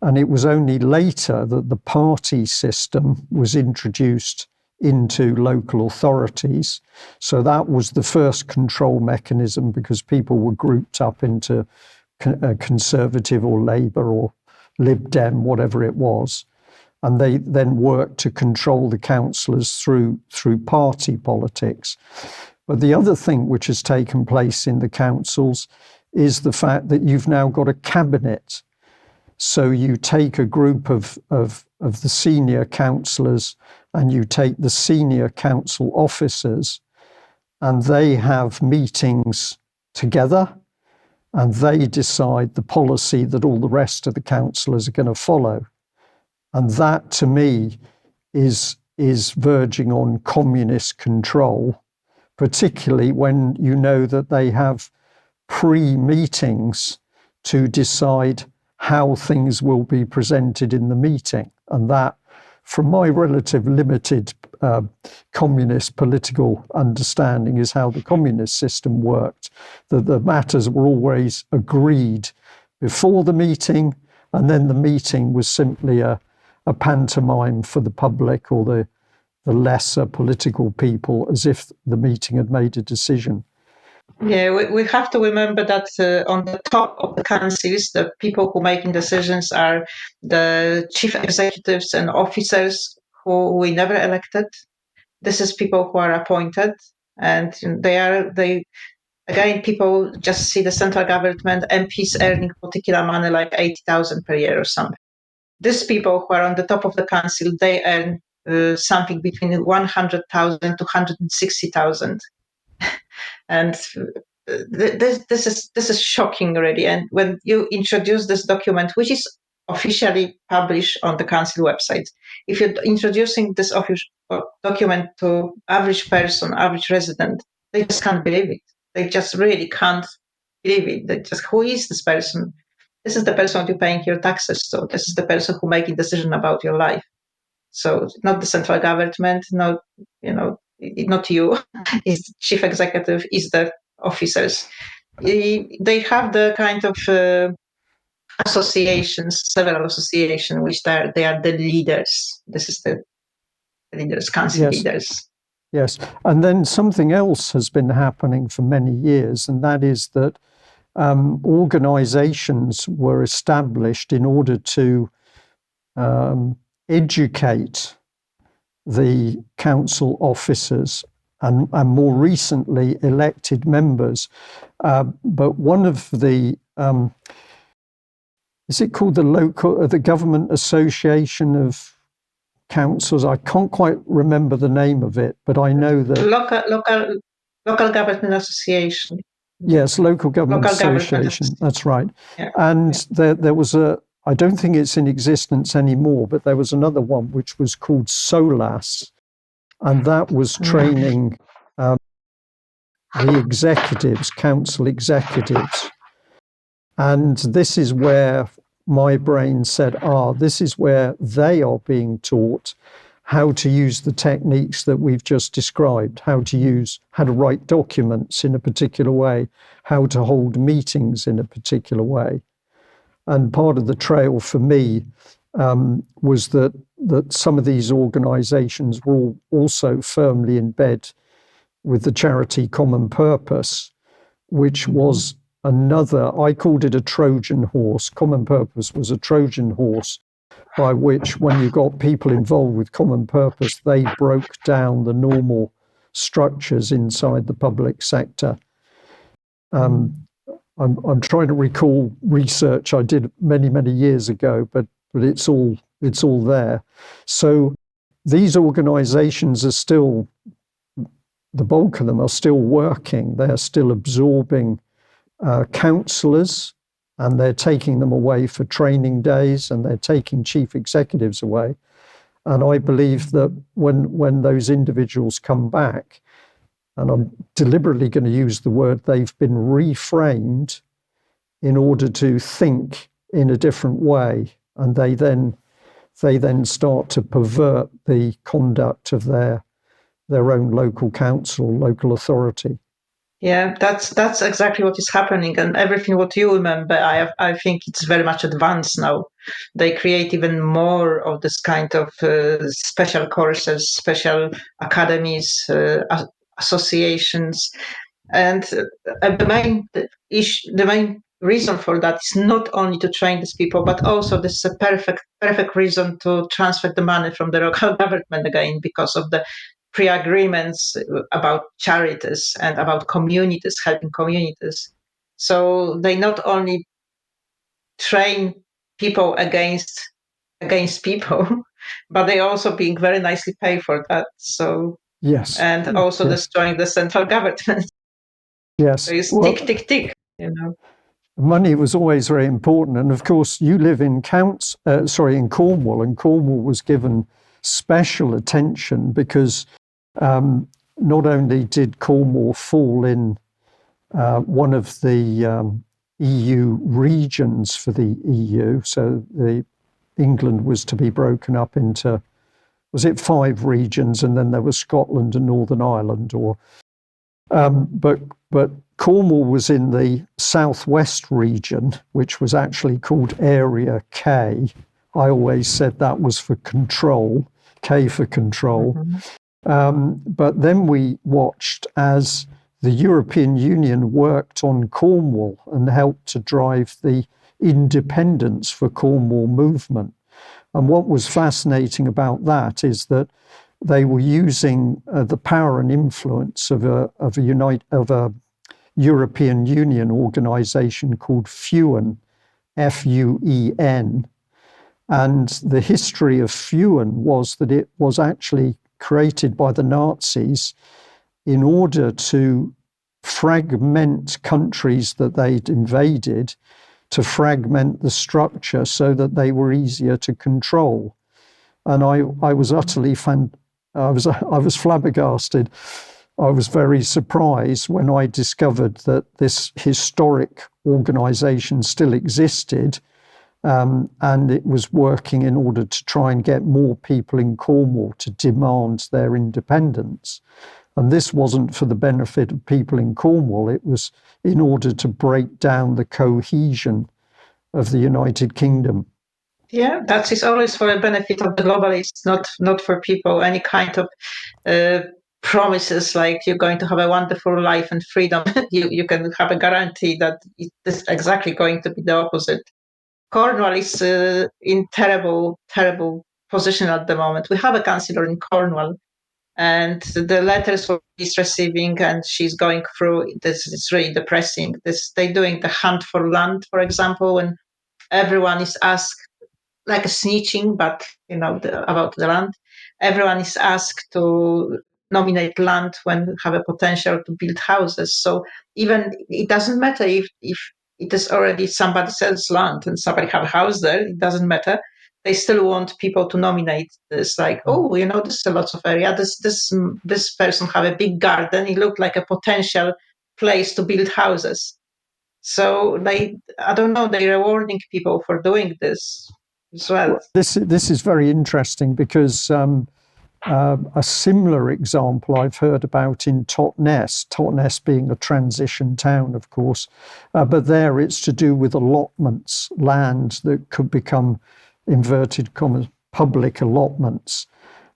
And it was only later that the party system was introduced into local authorities. So that was the first control mechanism, because people were grouped up into Conservative or Labour or Lib Dem, whatever it was. And they then worked to control the councillors through party politics. But the other thing which has taken place in the councils is the fact that you've now got a cabinet. So you take a group of the senior councillors and you take the senior council officers, and they have meetings together and they decide the policy that all the rest of the councillors are going to follow. And that, to me, is verging on communist control, particularly when you know that they have pre-meetings to decide how things will be presented in the meeting. And that, from my relative limited communist political understanding, is how the communist system worked, that the matters were always agreed before the meeting, and then the meeting was simply a pantomime for the public or the lesser political people, as if the meeting had made a decision. Yeah, we have to remember that on the top of the councils, the people who making decisions are the chief executives and officers who we never elected. This is people who are appointed, and they Again, people just see the central government, MPs earning particular money like 80,000 per year or something. These people who are on the top of the council, they earn something between 100,000 to 160,000. And this is shocking already. And when you introduce this document, which is officially published on the council website, if you're introducing this document to average person, average resident, they just can't believe it. They just really can't believe it. They just, who is this person? This is the person you're paying your taxes to. This is the person who making decision about your life. So not the central government, not not you. Is chief executive, is the officers. They have the kind of associations, several associations, which they are the leaders. This is the leaders, council leaders. Yes, and then something else has been happening for many years, and that is that organizations were established in order to educate the council officers and more recently elected members. But one of the, is it called the Government Association of Councils? I can't quite remember the name of it, but I know that local government association. Yes, local government association. That's right. Yeah. And there was I don't think it's in existence anymore, but there was another one which was called SOLAS, and that was training the executives, council executives. And this is where my brain said, this is where they are being taught how to use the techniques that we've just described, how to write documents in a particular way, how to hold meetings in a particular way. And part of the trail for me was that some of these organizations were also firmly in bed with the charity Common Purpose, which was another, I called it a Trojan horse. Common Purpose was a Trojan horse by which, when you got people involved with Common Purpose, they broke down the normal structures inside the public sector. I'm trying to recall research I did many, many years ago, but it's all there. So these organizations are still, the bulk of them are still working. They're still absorbing councillors, and they're taking them away for training days, and they're taking chief executives away. And I believe that when those individuals come back, and I'm deliberately going to use the word, they've been reframed in order to think in a different way, and they then start to pervert the conduct of their own local council, local authority. Yeah, that's exactly what is happening, and everything what you remember, I think it's very much advanced now. They create even more of this kind of special courses, special academies, associations, and the main reason for that is not only to train these people, but also this is a perfect reason to transfer the money from the local government again, because of the pre-agreements about charities and about communities, helping communities. So they not only train people against people, but they also being very nicely paid for that. So yes, and also destroying the central government. Yes, so it's tick. Money was always very important, and of course, you live in Cornwall, and Cornwall was given special attention because not only did Cornwall fall in one of the EU regions for the EU, so England was to be broken up into, was it 5 regions, and then there was Scotland and Northern Ireland, but Cornwall was in the southwest region, which was actually called Area K. I always said that was for control, K for control. Mm-hmm. But then we watched as the European Union worked on Cornwall and helped to drive the independence for Cornwall movement. And what was fascinating about that is that they were using the power and influence of a European Union organization called FUEN, FUEN. And the history of FUEN was that it was actually created by the Nazis in order to fragment countries that they'd invaded, to fragment the structure so that they were easier to control. And I was utterly I was flabbergasted. I was very surprised when I discovered that this historic organization still existed, and it was working in order to try and get more people in Cornwall to demand their independence. And this wasn't for the benefit of people in Cornwall, it was in order to break down the cohesion of the United Kingdom. Yeah, that is always for the benefit of the globalists, not for people. Any kind of promises like you're going to have a wonderful life and freedom, you can have a guarantee that it is exactly going to be the opposite. Cornwall is in terrible position at the moment. We have a councillor in Cornwall, and the letters she's receiving and she's going through this is really depressing. They're doing the hunt for land, for example, when everyone is asked, like a snitching, but about the land. Everyone is asked to nominate land when have a potential to build houses. So even it doesn't matter if it is already somebody sells land and somebody have a house there, it doesn't matter. They still want people to nominate this, like, this is a lot of area. This person have a big garden. It looked like a potential place to build houses. So I don't know, they're rewarding people for doing this as well. This is very interesting because a similar example I've heard about in Totnes being a transition town, of course, but there it's to do with allotments, land that could become, inverted commas, public allotments.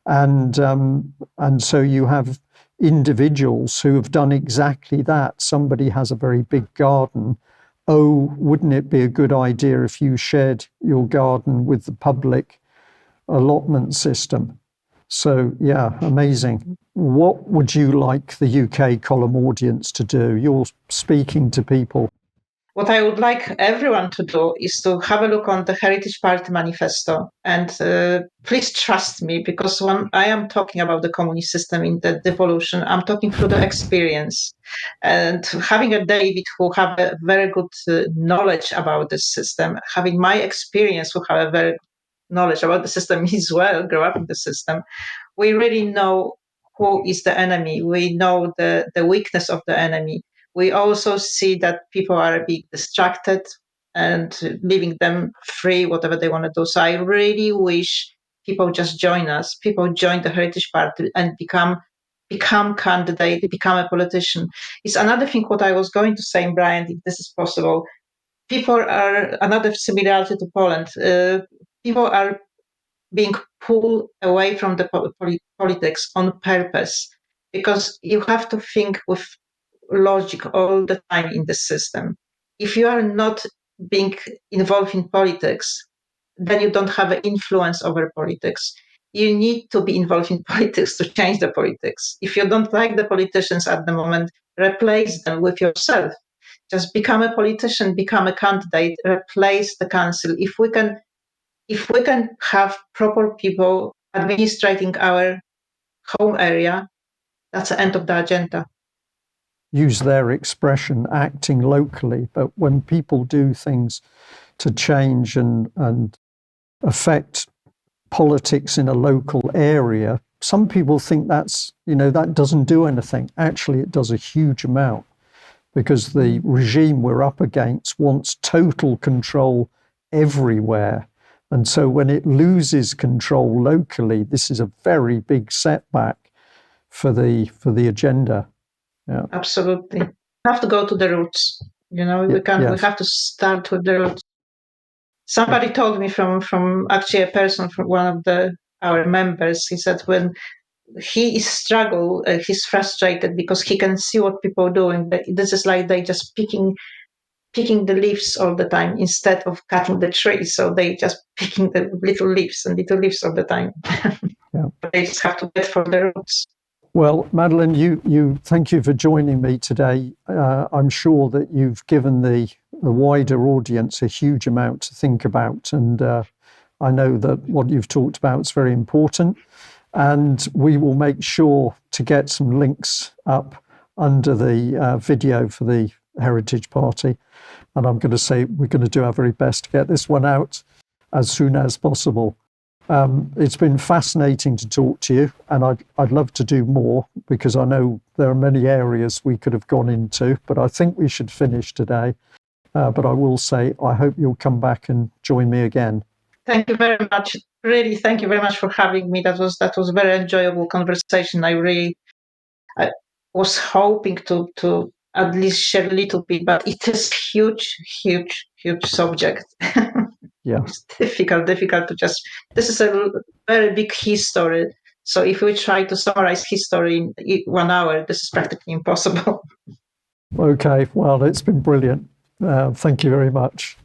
And so you have individuals who have done exactly that. Somebody has a very big garden. Oh, wouldn't it be a good idea if you shared your garden with the public allotment system? So, yeah, amazing. What would you like the UK column audience to do? You're speaking to people. What I would like everyone to do is to have a look on the Heritage Party manifesto. And please trust me, because when I am talking about the communist system in the devolution, I'm talking through the experience. And having a David who have a very good knowledge about this system, having my experience who have a very knowledge about the system as well, grow up in the system, we really know who is the enemy. We know the weakness of the enemy. We also see that people are being distracted and leaving them free, whatever they want to do. So I really wish people just join us. People join the Heritage Party and become candidate, become a politician. It's another thing what I was going to say, Brian, if this is possible. People are, another similarity to Poland, people are being pulled away from the politics on purpose, because you have to think with logic all the time in the system. If you are not being involved in politics, then you don't have an influence over politics. You need to be involved in politics to change the politics. If you don't like the politicians at the moment, replace them with yourself. Just become a politician, become a candidate, replace the council. If we can have proper people administrating our home area, that's the end of the agenda. Use their expression, acting locally. But when people do things to change and affect politics in a local area, some people think that doesn't do anything. Actually, it does a huge amount, because the regime we're up against wants total control everywhere. And so when it loses control locally, this is a very big setback for the agenda. Yeah. Absolutely. We have to go to the roots. We have to start with the roots. Somebody told me from actually a person, from one of our members, he said when he is he's frustrated because he can see what people are doing. This is like they just picking the leaves all the time instead of cutting the tree. So they just picking the little leaves all the time. Yeah. They just have to get for the roots. Well, Madeleine, you thank you for joining me today. I'm sure that you've given the wider audience a huge amount to think about, and I know that what you've talked about is very important. And we will make sure to get some links up under the video for the Heritage Party. And I'm going to say we're going to do our very best to get this one out as soon as possible. It's been fascinating to talk to you, and I'd love to do more because I know there are many areas we could have gone into, but I think we should finish today. But I will say I hope you'll come back and join me again. Thank you very much. Really, thank you very much for having me. That was a very enjoyable conversation. I was hoping to at least share a little bit, but it is huge subject. Yeah. It's difficult to just. This is a very big history. So if we try to summarize history in 1 hour, this is practically impossible. Okay. Well, it's been brilliant. Thank you very much.